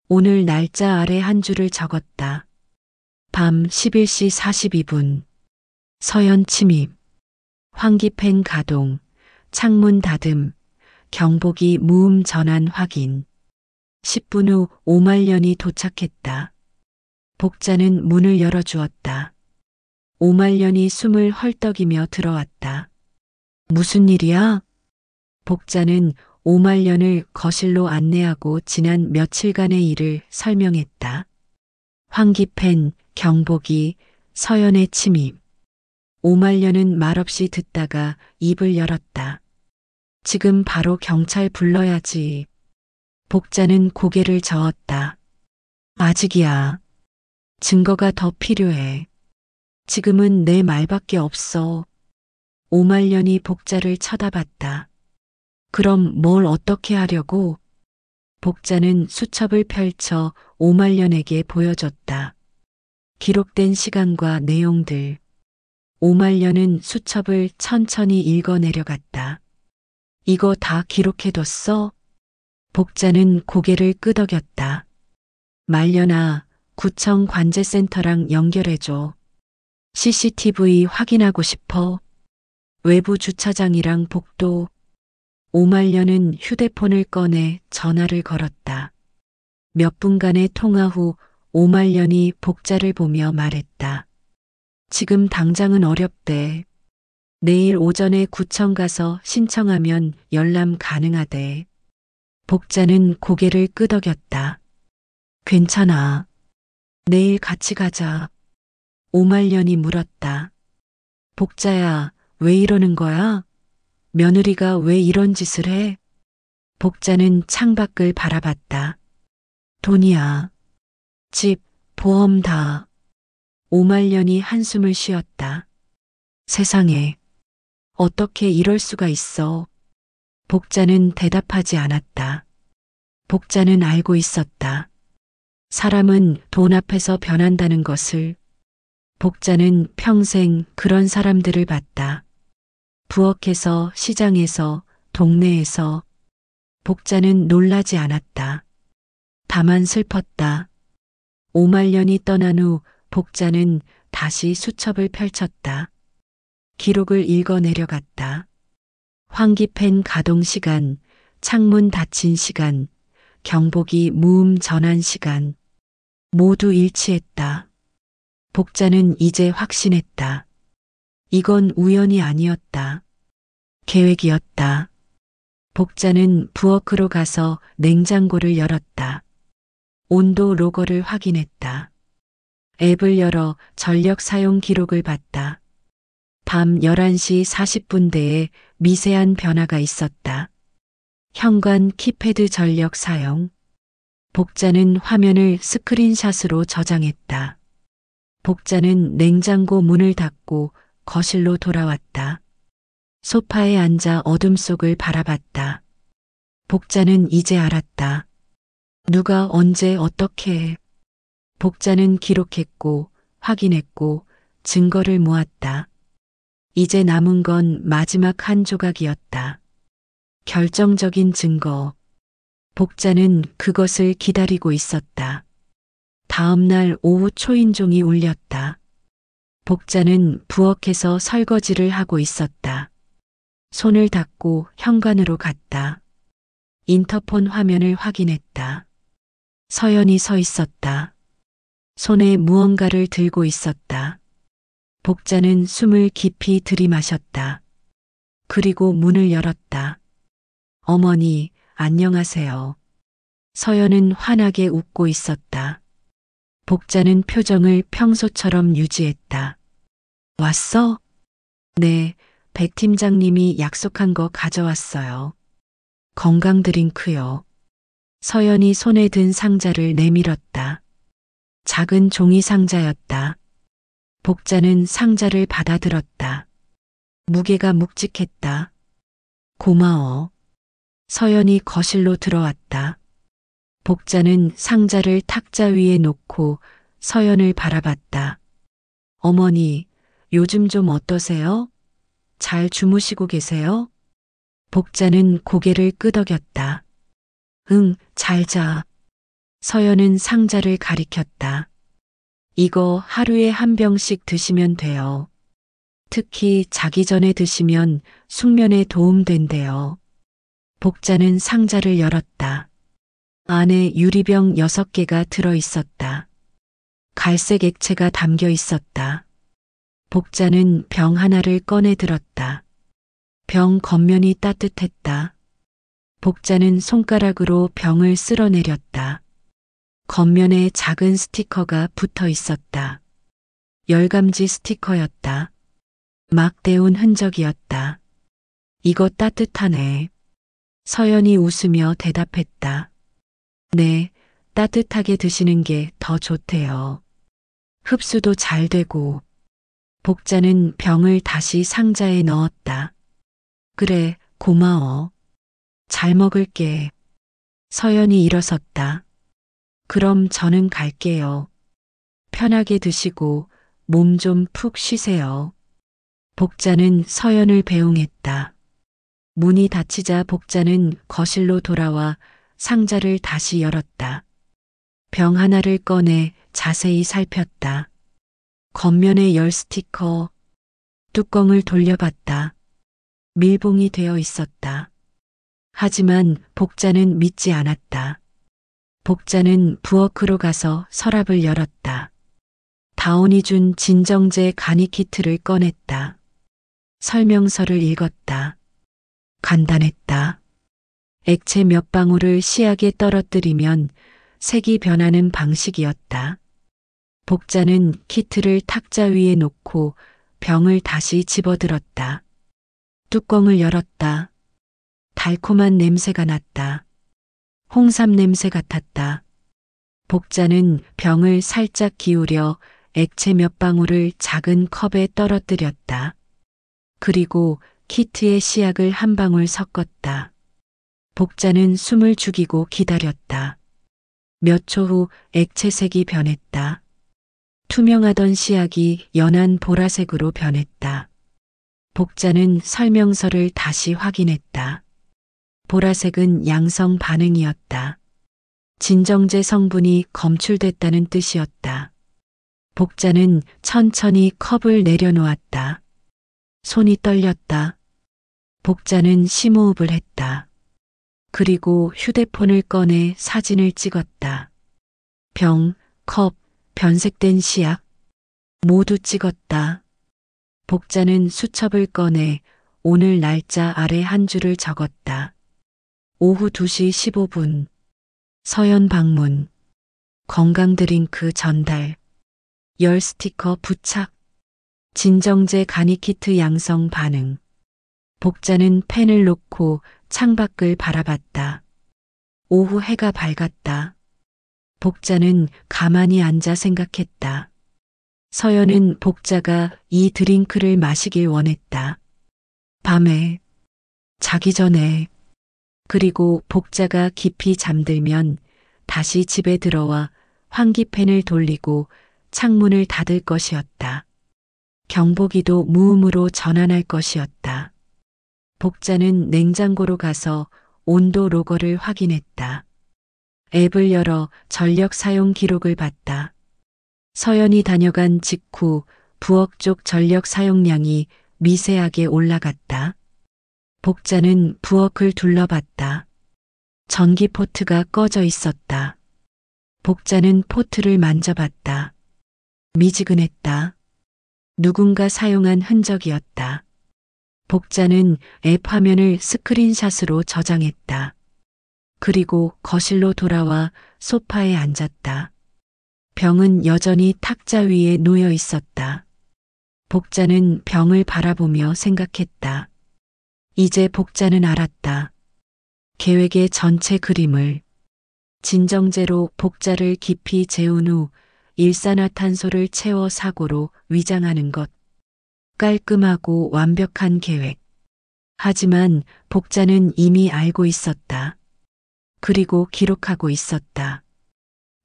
오늘 날짜 아래 한 줄을 적었다. 밤 11시 42분. 서연 침입. 환기팬 가동. 창문 닫음. 경보기 무음 전환 확인. 10분 후 오말년이 도착했다. 복자는 문을 열어주었다. 오말년이 숨을 헐떡이며 들어왔다. 무슨 일이야? 복자는 오말년을 거실로 안내하고 지난 며칠간의 일을 설명했다. 환기팬, 경보기, 서연의 침입. 오말년은 말없이 듣다가 입을 열었다. 지금 바로 경찰 불러야지. 복자는 고개를 저었다. 아직이야. 증거가 더 필요해. 지금은 내 말밖에 없어. 오말년이 복자를 쳐다봤다. 그럼 뭘 어떻게 하려고? 복자는 수첩을 펼쳐 오말년에게 보여줬다. 기록된 시간과 내용들. 오말년은 수첩을 천천히 읽어 내려갔다. 이거 다 기록해뒀어? 복자는 고개를 끄덕였다. 말년아, 구청 관제센터랑 연결해줘. CCTV 확인하고 싶어. 외부 주차장이랑 복도. 오말년은 휴대폰을 꺼내 전화를 걸었다. 몇 분간의 통화 후 오말년이 복자를 보며 말했다. 지금 당장은 어렵대. 내일 오전에 구청 가서 신청하면 열람 가능하대. 복자는 고개를 끄덕였다. 괜찮아. 내일 같이 가자. 오말년이 물었다. 복자야, 왜 이러는 거야? 며느리가 왜 이런 짓을 해? 복자는 창밖을 바라봤다. 돈이야. 집, 보험 다. 오말년이 한숨을 쉬었다. 세상에, 어떻게 이럴 수가 있어? 복자는 대답하지 않았다. 복자는 알고 있었다. 사람은 돈 앞에서 변한다는 것을. 복자는 평생 그런 사람들을 봤다. 부엌에서, 시장에서, 동네에서. 복자는 놀라지 않았다. 다만 슬펐다. 5만년이 떠난 후 복자는 다시 수첩을 펼쳤다. 기록을 읽어 내려갔다. 환기팬 가동 시간, 창문 닫힌 시간, 경보기 무음 전환 시간. 모두 일치했다. 복자는 이제 확신했다. 이건 우연이 아니었다. 계획이었다. 복자는 부엌으로 가서 냉장고를 열었다. 온도 로거를 확인했다. 앱을 열어 전력 사용 기록을 봤다. 밤 11시 40분대에 미세한 변화가 있었다. 현관 키패드 전력 사용. 복자는 화면을 스크린샷으로 저장했다. 복자는 냉장고 문을 닫고 거실로 돌아왔다. 소파에 앉아 어둠 속을 바라봤다. 복자는 이제 알았다. 누가 언제 어떻게. 복자는 기록했고 확인했고 증거를 모았다. 이제 남은 건 마지막 한 조각이었다. 결정적인 증거. 복자는 그것을 기다리고 있었다. 다음 날 오후 초인종이 울렸다. 복자는 부엌에서 설거지를 하고 있었다. 손을 닦고 현관으로 갔다. 인터폰 화면을 확인했다. 서연이 서 있었다. 손에 무언가를 들고 있었다. 복자는 숨을 깊이 들이마셨다. 그리고 문을 열었다. 어머니, 안녕하세요. 서연은 환하게 웃고 있었다. 복자는 표정을 평소처럼 유지했다. 왔어? 네, 백 팀장님이 약속한 거 가져왔어요. 건강 드링크요. 서연이 손에 든 상자를 내밀었다. 작은 종이 상자였다. 복자는 상자를 받아들었다. 무게가 묵직했다. 고마워. 서연이 거실로 들어왔다. 복자는 상자를 탁자 위에 놓고 서연을 바라봤다. 어머니, 요즘 좀 어떠세요? 잘 주무시고 계세요? 복자는 고개를 끄덕였다. 응, 잘 자. 서연은 상자를 가리켰다. 이거 하루에 한 병씩 드시면 돼요. 특히 자기 전에 드시면 숙면에 도움된대요. 복자는 상자를 열었다. 안에 유리병 6개가 들어 있었다. 갈색 액체가 담겨 있었다. 복자는 병 하나를 꺼내 들었다. 병 겉면이 따뜻했다. 복자는 손가락으로 병을 쓸어내렸다. 겉면에 작은 스티커가 붙어 있었다. 열감지 스티커였다. 막 데운 흔적이었다. 이거 따뜻하네. 서연이 웃으며 대답했다. 네, 따뜻하게 드시는 게 더 좋대요. 흡수도 잘 되고. 복자는 병을 다시 상자에 넣었다. 그래, 고마워. 잘 먹을게. 서연이 일어섰다. 그럼 저는 갈게요. 편하게 드시고 몸 좀 푹 쉬세요. 복자는 서연을 배웅했다. 문이 닫히자 복자는 거실로 돌아와 상자를 다시 열었다. 병 하나를 꺼내 자세히 살폈다. 겉면에 열 스티커, 뚜껑을 돌려봤다. 밀봉이 되어 있었다. 하지만 복자는 믿지 않았다. 복자는 부엌으로 가서 서랍을 열었다. 다온이 준 진정제 간이 키트를 꺼냈다. 설명서를 읽었다. 간단했다. 액체 몇 방울을 시약에 떨어뜨리면 색이 변하는 방식이었다. 복자는 키트를 탁자 위에 놓고 병을 다시 집어들었다. 뚜껑을 열었다. 달콤한 냄새가 났다. 홍삼 냄새 같았다. 복자는 병을 살짝 기울여 액체 몇 방울을 작은 컵에 떨어뜨렸다. 그리고 키트에 시약을 한 방울 섞었다. 복자는 숨을 죽이고 기다렸다. 몇 초 후 액체색이 변했다. 투명하던 시약이 연한 보라색으로 변했다. 복자는 설명서를 다시 확인했다. 보라색은 양성 반응이었다. 진정제 성분이 검출됐다는 뜻이었다. 복자는 천천히 컵을 내려놓았다. 손이 떨렸다. 복자는 심호흡을 했다. 그리고 휴대폰을 꺼내 사진을 찍었다. 병, 컵, 변색된 시약 모두 찍었다. 복자는 수첩을 꺼내 오늘 날짜 아래 한 줄을 적었다. 오후 2시 15분. 서연 방문. 건강 드링크 전달. 열 스티커 부착. 진정제 간이키트 양성 반응. 복자는 펜을 놓고 창밖을 바라봤다. 오후 해가 밝았다. 복자는 가만히 앉아 생각했다. 서연은 복자가 이 드링크를 마시길 원했다. 밤에, 자기 전에, 그리고 복자가 깊이 잠들면 다시 집에 들어와 환기팬을 돌리고 창문을 닫을 것이었다. 경보기도 무음으로 전환할 것이었다. 복자는 냉장고로 가서 온도 로거를 확인했다. 앱을 열어 전력 사용 기록을 봤다. 서연이 다녀간 직후 부엌 쪽 전력 사용량이 미세하게 올라갔다. 복자는 부엌을 둘러봤다. 전기 포트가 꺼져 있었다. 복자는 포트를 만져봤다. 미지근했다. 누군가 사용한 흔적이었다. 복자는 앱 화면을 스크린샷으로 저장했다. 그리고 거실로 돌아와 소파에 앉았다. 병은 여전히 탁자 위에 놓여 있었다. 복자는 병을 바라보며 생각했다. 이제 복자는 알았다. 계획의 전체 그림을. 진정제로 복자를 깊이 재운 후 일산화탄소를 채워 사고로 위장하는 것. 깔끔하고 완벽한 계획. 하지만 복자는 이미 알고 있었다. 그리고 기록하고 있었다.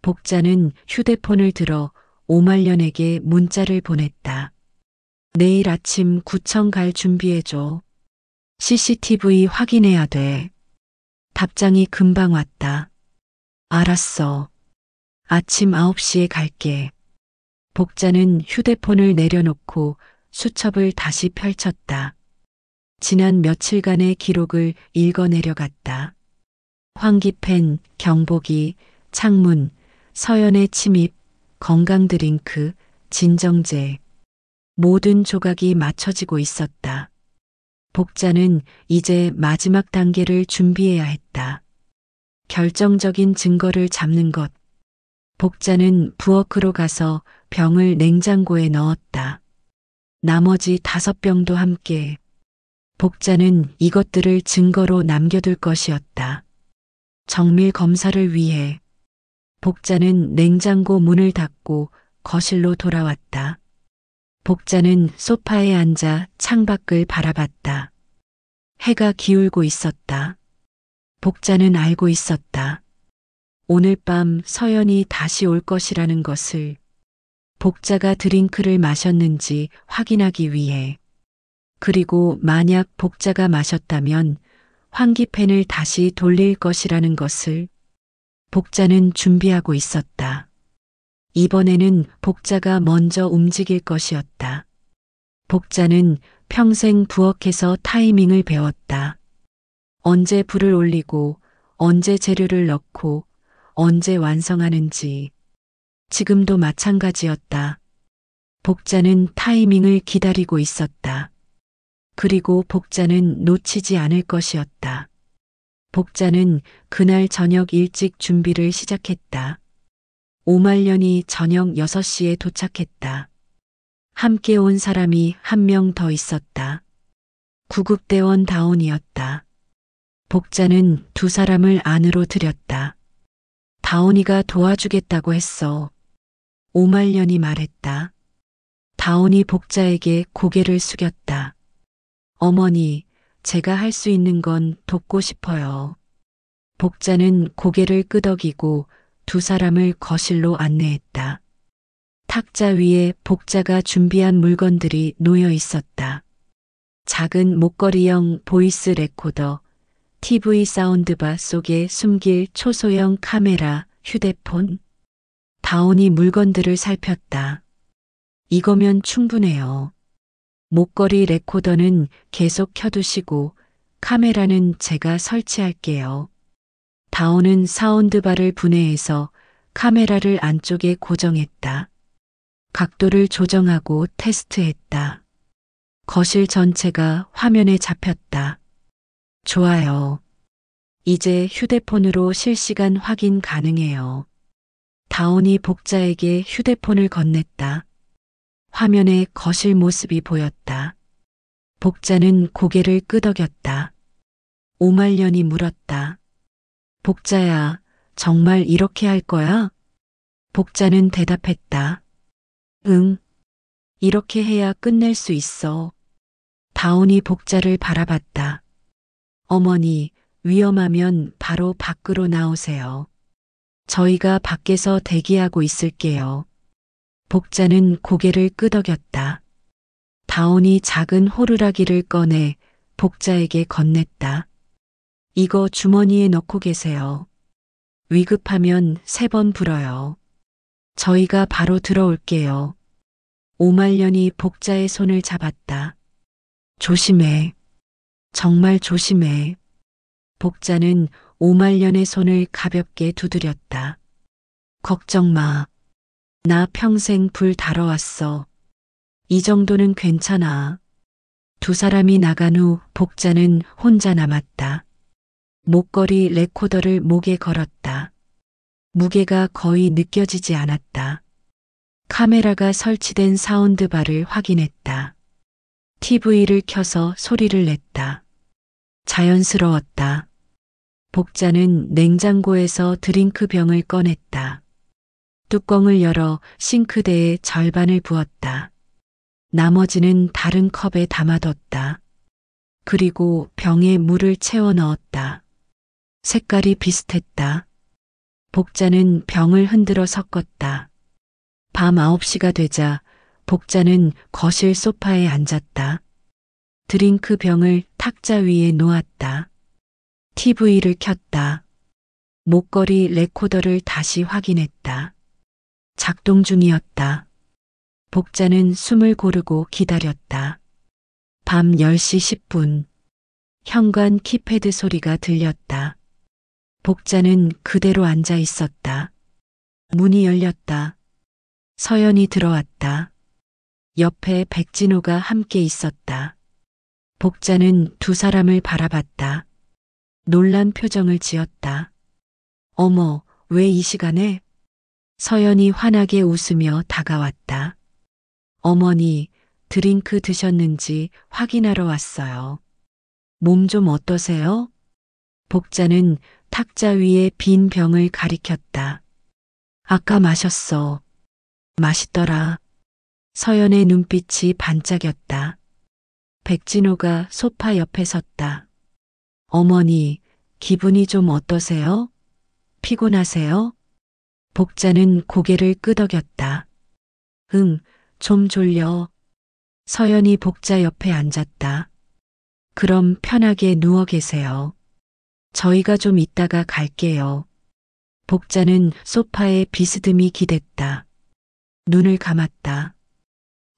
복자는 휴대폰을 들어 오말년에게 문자를 보냈다. 내일 아침 구청 갈 준비해줘. CCTV 확인해야 돼. 답장이 금방 왔다. 알았어. 아침 9시에 갈게. 복자는 휴대폰을 내려놓고 수첩을 다시 펼쳤다. 지난 며칠간의 기록을 읽어내려갔다. 환기팬, 경보기, 창문, 서연의 침입, 건강 드링크, 진정제. 모든 조각이 맞춰지고 있었다. 복자는 이제 마지막 단계를 준비해야 했다. 결정적인 증거를 잡는 것. 복자는 부엌으로 가서 병을 냉장고에 넣었다. 나머지 5병도 함께. 복자는 이것들을 증거로 남겨둘 것이었다. 정밀 검사를 위해. 복자는 냉장고 문을 닫고 거실로 돌아왔다. 복자는 소파에 앉아 창밖을 바라봤다. 해가 기울고 있었다. 복자는 알고 있었다. 오늘 밤 서연이 다시 올 것이라는 것을. 복자가 드링크를 마셨는지 확인하기 위해. 그리고 만약 복자가 마셨다면 환기팬을 다시 돌릴 것이라는 것을. 복자는 준비하고 있었다. 이번에는 복자가 먼저 움직일 것이었다. 복자는 평생 부엌에서 타이밍을 배웠다. 언제 불을 올리고 언제 재료를 넣고 언제 완성하는지. 지금도 마찬가지였다. 복자는 타이밍을 기다리고 있었다. 그리고 복자는 놓치지 않을 것이었다. 복자는 그날 저녁 일찍 준비를 시작했다. 오말년이 저녁 6시에 도착했다. 함께 온 사람이 한 명 더 있었다. 구급대원 다온이었다. 복자는 2 사람을 안으로 들였다. 다온이가 도와주겠다고 했어. 오말년이 말했다. 다온이 복자에게 고개를 숙였다. 어머니, 제가 할 수 있는 건 돕고 싶어요. 복자는 고개를 끄덕이고 2 사람을 거실로 안내했다. 탁자 위에 복자가 준비한 물건들이 놓여 있었다. 작은 목걸이형 보이스 레코더, TV 사운드바 속에 숨길 초소형 카메라, 휴대폰. 다온이 물건들을 살폈다. 이거면 충분해요. 목걸이 레코더는 계속 켜두시고 카메라는 제가 설치할게요. 다온은 사운드바를 분해해서 카메라를 안쪽에 고정했다. 각도를 조정하고 테스트했다. 거실 전체가 화면에 잡혔다. 좋아요. 이제 휴대폰으로 실시간 확인 가능해요. 다온이 복자에게 휴대폰을 건넸다. 화면에 거실 모습이 보였다. 복자는 고개를 끄덕였다. 오말년이 물었다. 복자야, 정말 이렇게 할 거야? 복자는 대답했다. 응. 이렇게 해야 끝낼 수 있어. 다온이 복자를 바라봤다. 어머니, 위험하면 바로 밖으로 나오세요. 저희가 밖에서 대기하고 있을게요. 복자는 고개를 끄덕였다. 다온이 작은 호루라기를 꺼내 복자에게 건넸다. 이거 주머니에 넣고 계세요. 위급하면 3번 불어요. 저희가 바로 들어올게요. 오말년이 복자의 손을 잡았다. 조심해. 정말 조심해. 복자는 오말년의 손을 가볍게 두드렸다. 걱정 마. 나 평생 불 다뤄왔어. 이 정도는 괜찮아. 두 사람이 나간 후 복자는 혼자 남았다. 목걸이 레코더를 목에 걸었다. 무게가 거의 느껴지지 않았다. 카메라가 설치된 사운드바를 확인했다. TV를 켜서 소리를 냈다. 자연스러웠다. 복자는 냉장고에서 드링크병을 꺼냈다. 뚜껑을 열어 싱크대에 절반을 부었다. 나머지는 다른 컵에 담아뒀다. 그리고 병에 물을 채워 넣었다. 색깔이 비슷했다. 복자는 병을 흔들어 섞었다. 밤 9시가 되자 복자는 거실 소파에 앉았다. 드링크 병을 탁자 위에 놓았다. TV를 켰다. 목걸이 레코더를 다시 확인했다. 작동 중이었다. 복자는 숨을 고르고 기다렸다. 밤 10시 10분. 현관 키패드 소리가 들렸다. 복자는 그대로 앉아 있었다. 문이 열렸다. 서연이 들어왔다. 옆에 백진호가 함께 있었다. 복자는 두 사람을 바라봤다. 놀란 표정을 지었다. 어머, 왜 이 시간에? 서연이 환하게 웃으며 다가왔다. 어머니, 드링크 드셨는지 확인하러 왔어요. 몸 좀 어떠세요? 복자는 탁자 위에 빈 병을 가리켰다. 아까 마셨어. 맛있더라. 서연의 눈빛이 반짝였다. 백진호가 소파 옆에 섰다. 어머니, 기분이 좀 어떠세요? 피곤하세요? 복자는 고개를 끄덕였다. 응, 좀 졸려. 서연이 복자 옆에 앉았다. 그럼 편하게 누워 계세요. 저희가 좀 이따가 갈게요. 복자는 소파에 비스듬히 기댔다. 눈을 감았다.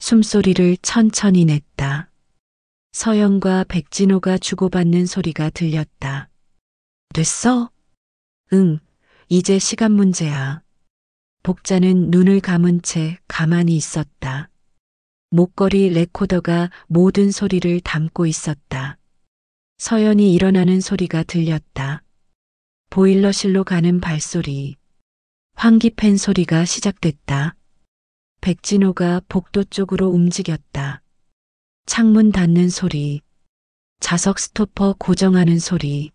숨소리를 천천히 냈다. 서연과 백진호가 주고받는 소리가 들렸다. 됐어? 응, 이제 시간 문제야. 복자는 눈을 감은 채 가만히 있었다. 목걸이 레코더가 모든 소리를 담고 있었다. 서연이 일어나는 소리가 들렸다. 보일러실로 가는 발소리. 환기팬 소리가 시작됐다. 백진호가 복도 쪽으로 움직였다. 창문 닫는 소리. 자석 스토퍼 고정하는 소리.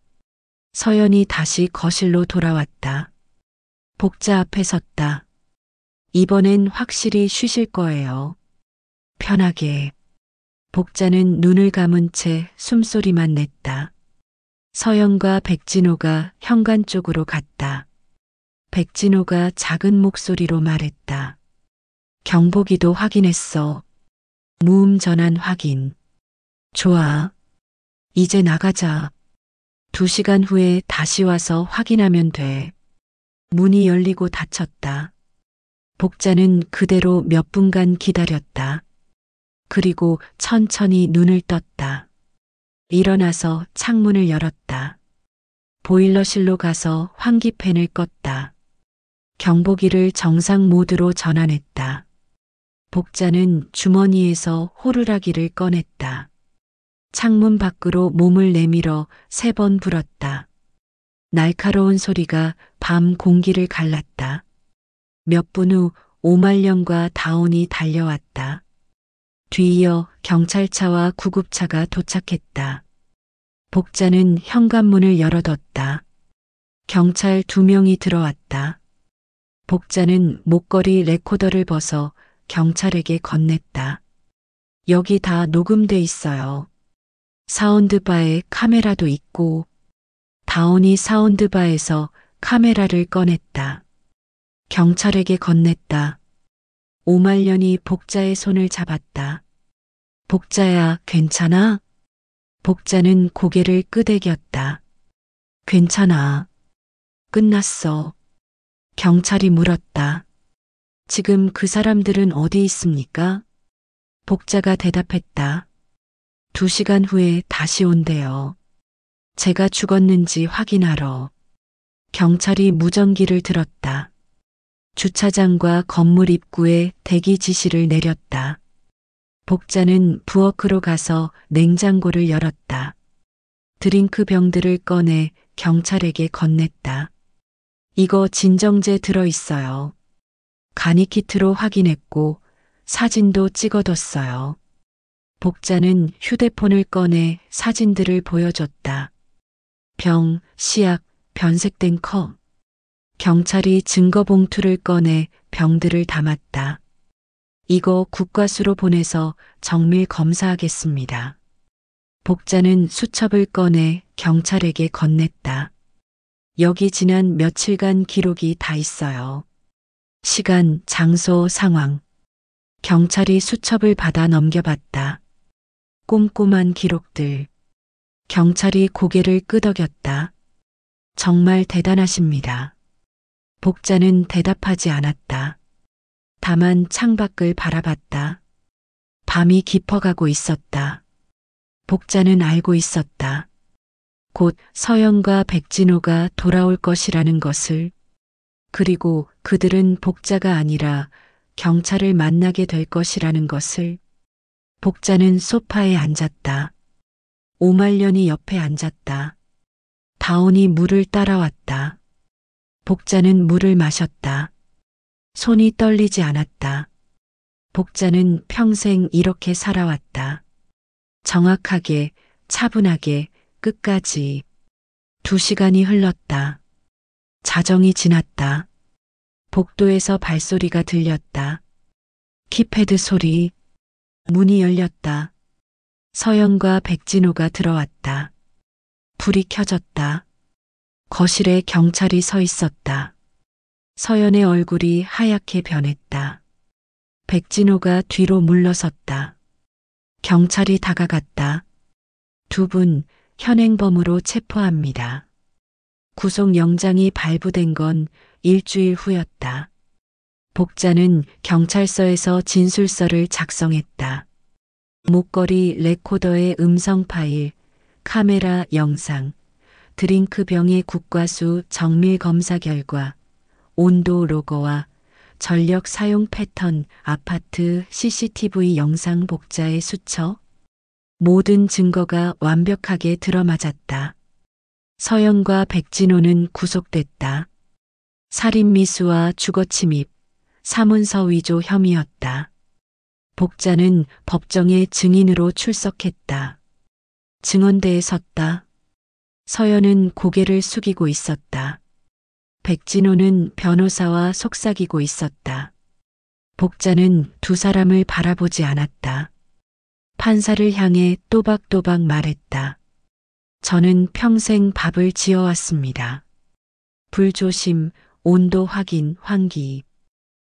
서연이 다시 거실로 돌아왔다. 복자 앞에 섰다. 이번엔 확실히 쉬실 거예요. 편하게. 복자는 눈을 감은 채 숨소리만 냈다. 서연과 백진호가 현관 쪽으로 갔다. 백진호가 작은 목소리로 말했다. 경보기도 확인했어. 무음 전환 확인. 좋아. 이제 나가자. 2시간 후에 다시 와서 확인하면 돼. 문이 열리고 닫혔다. 복자는 그대로 몇 분간 기다렸다. 그리고 천천히 눈을 떴다. 일어나서 창문을 열었다. 보일러실로 가서 환기팬을 껐다. 경보기를 정상 모드로 전환했다. 복자는 주머니에서 호루라기를 꺼냈다. 창문 밖으로 몸을 내밀어 3번 불었다. 날카로운 소리가 밤 공기를 갈랐다. 몇 분 후 오말령과 다온이 달려왔다. 뒤이어 경찰차와 구급차가 도착했다. 복자는 현관문을 열어뒀다. 경찰 2명이 들어왔다. 복자는 목걸이 레코더를 벗어 경찰에게 건넸다. 여기 다 녹음돼 있어요. 사운드바에 카메라도 있고. 다온이 사운드바에서 카메라를 꺼냈다. 경찰에게 건넸다. 오말련이 복자의 손을 잡았다. 복자야, 괜찮아? 복자는 고개를 끄덕였다. 괜찮아. 끝났어. 경찰이 물었다. 지금 그 사람들은 어디 있습니까? 복자가 대답했다. 2시간 후에 다시 온대요. 제가 죽었는지 확인하러. 경찰이 무전기를 들었다. 주차장과 건물 입구에 대기 지시를 내렸다. 복자는 부엌으로 가서 냉장고를 열었다. 드링크 병들을 꺼내 경찰에게 건넸다. 이거 진정제 들어있어요. 가니키트로 확인했고 사진도 찍어뒀어요. 복자는 휴대폰을 꺼내 사진들을 보여줬다. 병, 시약, 변색된 컵. 경찰이 증거봉투를 꺼내 병들을 담았다. 이거 국과수로 보내서 정밀 검사하겠습니다. 복자는 수첩을 꺼내 경찰에게 건넸다. 여기 지난 며칠간 기록이 다 있어요. 시간, 장소, 상황. 경찰이 수첩을 받아 넘겨봤다. 꼼꼼한 기록들. 경찰이 고개를 끄덕였다. 정말 대단하십니다. 복자는 대답하지 않았다. 다만 창밖을 바라봤다. 밤이 깊어가고 있었다. 복자는 알고 있었다. 곧 서영과 백진호가 돌아올 것이라는 것을. 그리고 그들은 복자가 아니라 경찰을 만나게 될 것이라는 것을. 복자는 소파에 앉았다. 오말련이 옆에 앉았다. 다온이 물을 따라왔다. 복자는 물을 마셨다. 손이 떨리지 않았다. 복자는 평생 이렇게 살아왔다. 정확하게, 차분하게, 끝까지. 2시간이 흘렀다. 자정이 지났다. 복도에서 발소리가 들렸다. 키패드 소리. 문이 열렸다. 서영과 백진호가 들어왔다. 불이 켜졌다. 거실에 경찰이 서 있었다. 서연의 얼굴이 하얗게 변했다. 백진호가 뒤로 물러섰다. 경찰이 다가갔다. 2분 현행범으로 체포합니다. 구속영장이 발부된 건 일주일 후였다. 복자는 경찰서에서 진술서를 작성했다. 목걸이 레코더의 음성 파일, 카메라 영상, 드링크 병의 국과수 정밀 검사 결과, 온도 로고와 전력 사용 패턴, 아파트 CCTV 영상 복자의 수첩. 모든 증거가 완벽하게 들어맞았다. 서영과 백진호는 구속됐다. 살인미수와 주거침입, 사문서 위조 혐의였다. 복자는 법정에 증인으로 출석했다. 증언대에 섰다. 서연은 고개를 숙이고 있었다. 백진호는 변호사와 속삭이고 있었다. 복자는 2 사람을 바라보지 않았다. 판사를 향해 또박또박 말했다. 저는 평생 밥을 지어왔습니다. 불조심, 온도 확인, 환기.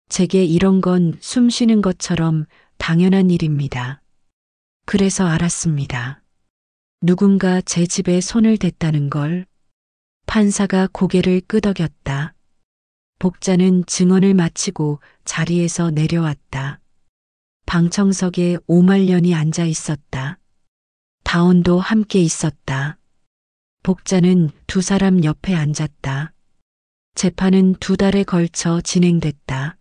제게 이런 건 숨 쉬는 것처럼 당연한 일입니다. 그래서 알았습니다. 누군가 제 집에 손을 댔다는 걸. 판사가 고개를 끄덕였다. 복자는 증언을 마치고 자리에서 내려왔다. 방청석에 오말년이 앉아 있었다. 다원도 함께 있었다. 복자는 두 사람 옆에 앉았다. 재판은 2달에 걸쳐 진행됐다.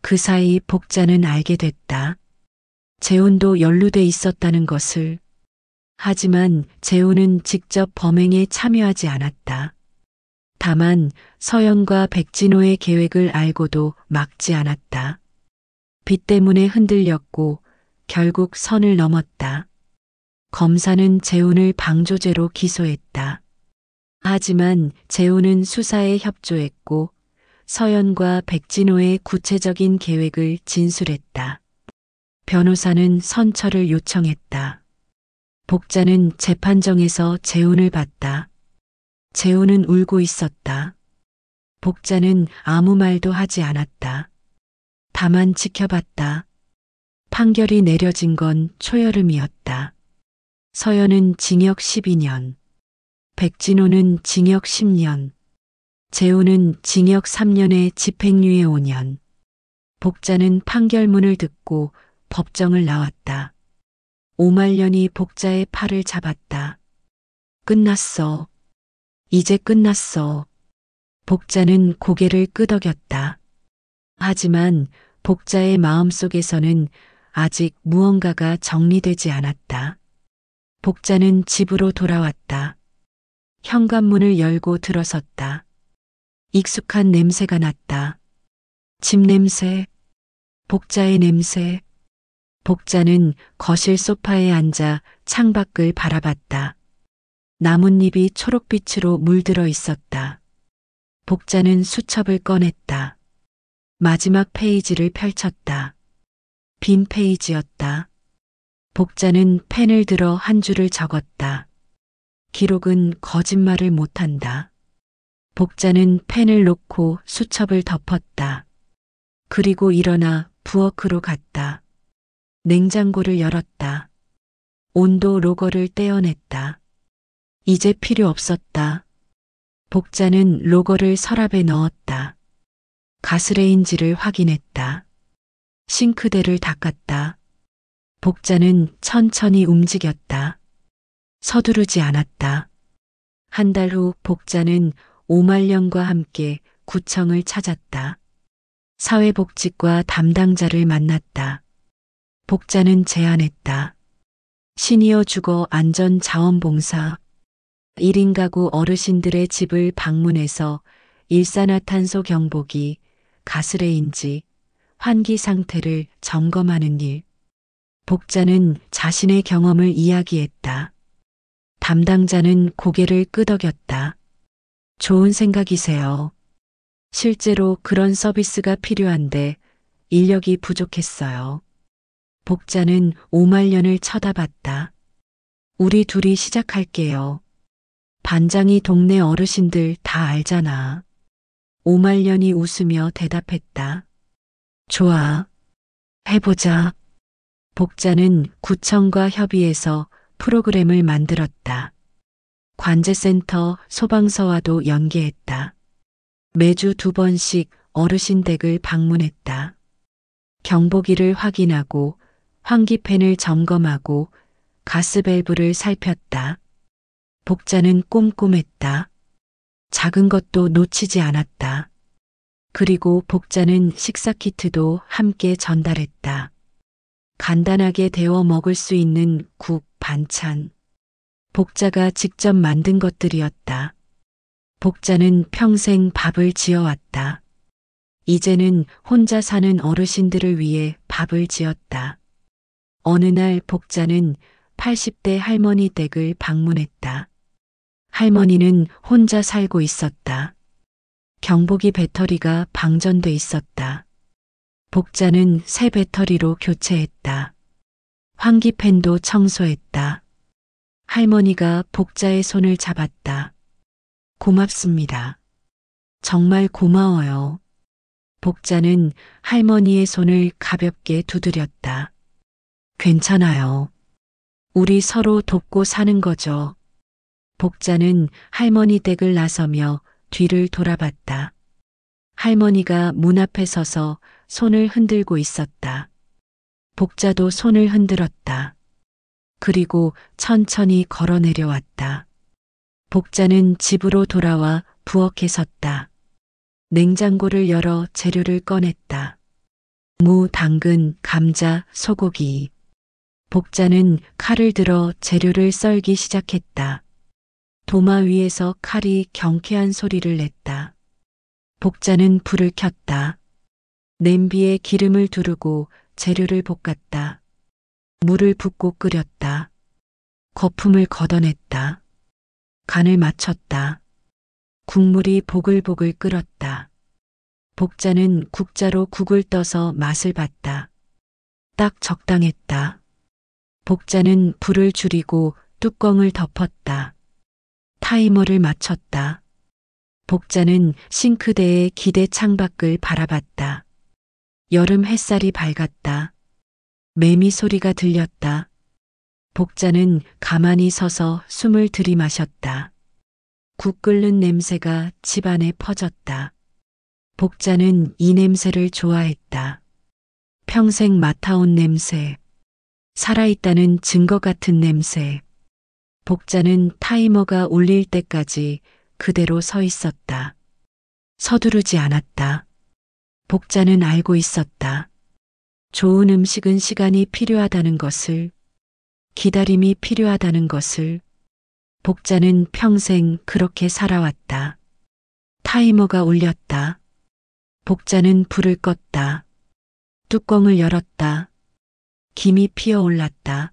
그 사이 복자는 알게 됐다. 재훈도 연루돼 있었다는 것을. 하지만 재훈은 직접 범행에 참여하지 않았다. 다만 서연과 백진호의 계획을 알고도 막지 않았다. 빚 때문에 흔들렸고 결국 선을 넘었다. 검사는 재훈을 방조죄로 기소했다. 하지만 재훈은 수사에 협조했고 서연과 백진호의 구체적인 계획을 진술했다. 변호사는 선처를 요청했다. 복자는 재판정에서 재훈을 봤다. 재훈은 울고 있었다. 복자는 아무 말도 하지 않았다. 다만 지켜봤다. 판결이 내려진 건 초여름이었다. 서연은 징역 12년, 백진호는 징역 10년, 재훈은 징역 3년에 집행유예 5년. 복자는 판결문을 듣고 법정을 나왔다. 오말년이 복자의 팔을 잡았다. 끝났어. 이제 끝났어. 복자는 고개를 끄덕였다. 하지만 복자의 마음속에서는 아직 무언가가 정리되지 않았다. 복자는 집으로 돌아왔다. 현관문을 열고 들어섰다. 익숙한 냄새가 났다. 집 냄새, 복자의 냄새. 복자는 거실 소파에 앉아 창밖을 바라봤다. 나뭇잎이 초록빛으로 물들어 있었다. 복자는 수첩을 꺼냈다. 마지막 페이지를 펼쳤다. 빈 페이지였다. 복자는 펜을 들어 한 줄을 적었다. 기록은 거짓말을 못한다. 복자는 펜을 놓고 수첩을 덮었다. 그리고 일어나 부엌으로 갔다. 냉장고를 열었다. 온도 로거를 떼어냈다. 이제 필요 없었다. 복자는 로거를 서랍에 넣었다. 가스레인지를 확인했다. 싱크대를 닦았다. 복자는 천천히 움직였다. 서두르지 않았다. 한 달 후 복자는 오말년과 함께 구청을 찾았다. 사회복지과 담당자를 만났다. 복자는 제안했다. 시니어 주거 안전자원봉사 1인 가구 어르신들의 집을 방문해서 일산화탄소 경보기, 가스레인지, 환기 상태를 점검하는 일. 복자는 자신의 경험을 이야기했다. 담당자는 고개를 끄덕였다. 좋은 생각이세요. 실제로 그런 서비스가 필요한데 인력이 부족했어요. 복자는 오말년을 쳐다봤다. 우리 둘이 시작할게요. 반장이 동네 어르신들 다 알잖아. 오말년이 웃으며 대답했다. 좋아. 해보자. 복자는 구청과 협의해서 프로그램을 만들었다. 관제센터, 소방서와도 연계했다. 매주 2번씩 어르신 댁을 방문했다. 경보기를 확인하고 환기팬을 점검하고 가스밸브를 살폈다. 복자는 꼼꼼했다. 작은 것도 놓치지 않았다. 그리고 복자는 식사키트도 함께 전달했다. 간단하게 데워 먹을 수 있는 국, 반찬. 복자가 직접 만든 것들이었다. 복자는 평생 밥을 지어왔다. 이제는 혼자 사는 어르신들을 위해 밥을 지었다. 어느 날 복자는 80대 할머니 댁을 방문했다. 할머니는 혼자 살고 있었다. 경보기 배터리가 방전돼 있었다. 복자는 새 배터리로 교체했다. 환기팬도 청소했다. 할머니가 복자의 손을 잡았다. 고맙습니다. 정말 고마워요. 복자는 할머니의 손을 가볍게 두드렸다. 괜찮아요. 우리 서로 돕고 사는 거죠. 복자는 할머니 댁을 나서며 뒤를 돌아봤다. 할머니가 문 앞에 서서 손을 흔들고 있었다. 복자도 손을 흔들었다. 그리고 천천히 걸어 내려왔다. 복자는 집으로 돌아와 부엌에 섰다. 냉장고를 열어 재료를 꺼냈다. 무, 당근, 감자, 소고기. 복자는 칼을 들어 재료를 썰기 시작했다. 도마 위에서 칼이 경쾌한 소리를 냈다. 복자는 불을 켰다. 냄비에 기름을 두르고 재료를 볶았다. 물을 붓고 끓였다. 거품을 걷어냈다. 간을 맞췄다. 국물이 보글보글 끓었다. 복자는 국자로 국을 떠서 맛을 봤다. 딱 적당했다. 복자는 불을 줄이고 뚜껑을 덮었다. 타이머를 맞췄다. 복자는 싱크대에 기대 창밖을 바라봤다. 여름 햇살이 밝았다. 매미 소리가 들렸다. 복자는 가만히 서서 숨을 들이마셨다. 국 끓는 냄새가 집안에 퍼졌다. 복자는 이 냄새를 좋아했다. 평생 맡아온 냄새. 살아있다는 증거 같은 냄새. 복자는 타이머가 울릴 때까지 그대로 서 있었다. 서두르지 않았다. 복자는 알고 있었다. 좋은 음식은 시간이 필요하다는 것을, 기다림이 필요하다는 것을. 복자는 평생 그렇게 살아왔다. 타이머가 울렸다. 복자는 불을 껐다. 뚜껑을 열었다. 김이 피어올랐다.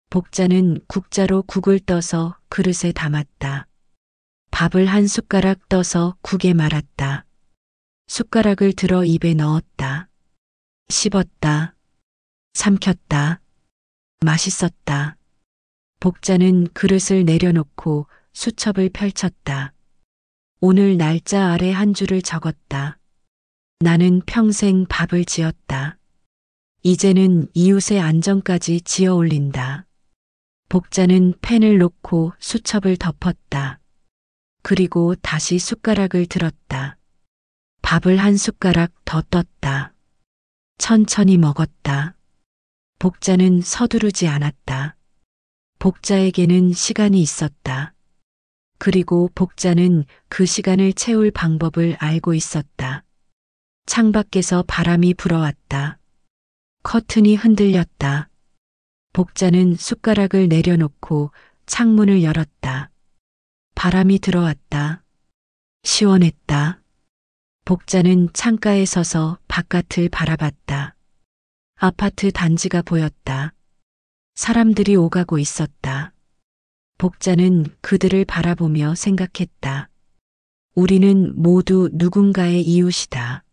복자는 국자로 국을 떠서 그릇에 담았다. 밥을 한 숟가락 떠서 국에 말았다. 숟가락을 들어 입에 넣었다. 씹었다. 삼켰다. 맛있었다. 복자는 그릇을 내려놓고 수첩을 펼쳤다. 오늘 날짜 아래 한 줄을 적었다. 나는 평생 밥을 지었다. 이제는 이웃의 안전까지 지어 올린다. 복자는 펜을 놓고 수첩을 덮었다. 그리고 다시 숟가락을 들었다. 밥을 한 숟가락 더 떴다. 천천히 먹었다. 복자는 서두르지 않았다. 복자에게는 시간이 있었다. 그리고 복자는 그 시간을 채울 방법을 알고 있었다. 창밖에서 바람이 불어왔다. 커튼이 흔들렸다. 복자는 숟가락을 내려놓고 창문을 열었다. 바람이 들어왔다. 시원했다. 복자는 창가에 서서 바깥을 바라봤다. 아파트 단지가 보였다. 사람들이 오가고 있었다. 복자는 그들을 바라보며 생각했다. 우리는 모두 누군가의 이웃이다.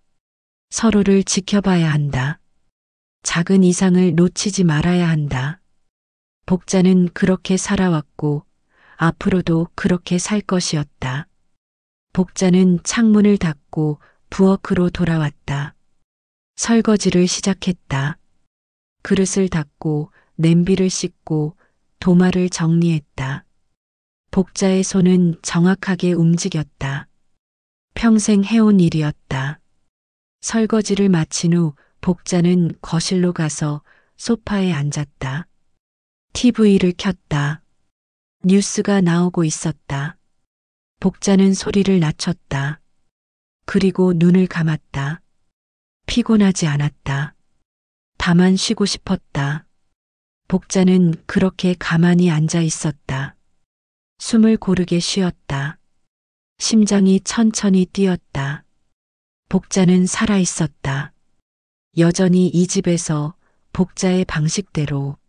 서로를 지켜봐야 한다. 작은 이상을 놓치지 말아야 한다. 복자는 그렇게 살아왔고 앞으로도 그렇게 살 것이었다. 복자는 창문을 닫고 부엌으로 돌아왔다. 설거지를 시작했다. 그릇을 닦고 냄비를 씻고 도마를 정리했다. 복자의 손은 정확하게 움직였다. 평생 해온 일이었다. 설거지를 마친 후 복자는 거실로 가서 소파에 앉았다. TV를 켰다. 뉴스가 나오고 있었다. 복자는 소리를 낮췄다. 그리고 눈을 감았다. 피곤하지 않았다. 다만 쉬고 싶었다. 복자는 그렇게 가만히 앉아 있었다. 숨을 고르게 쉬었다. 심장이 천천히 뛰었다. 복자는 살아 있었다. 여전히 이 집에서 복자의 방식대로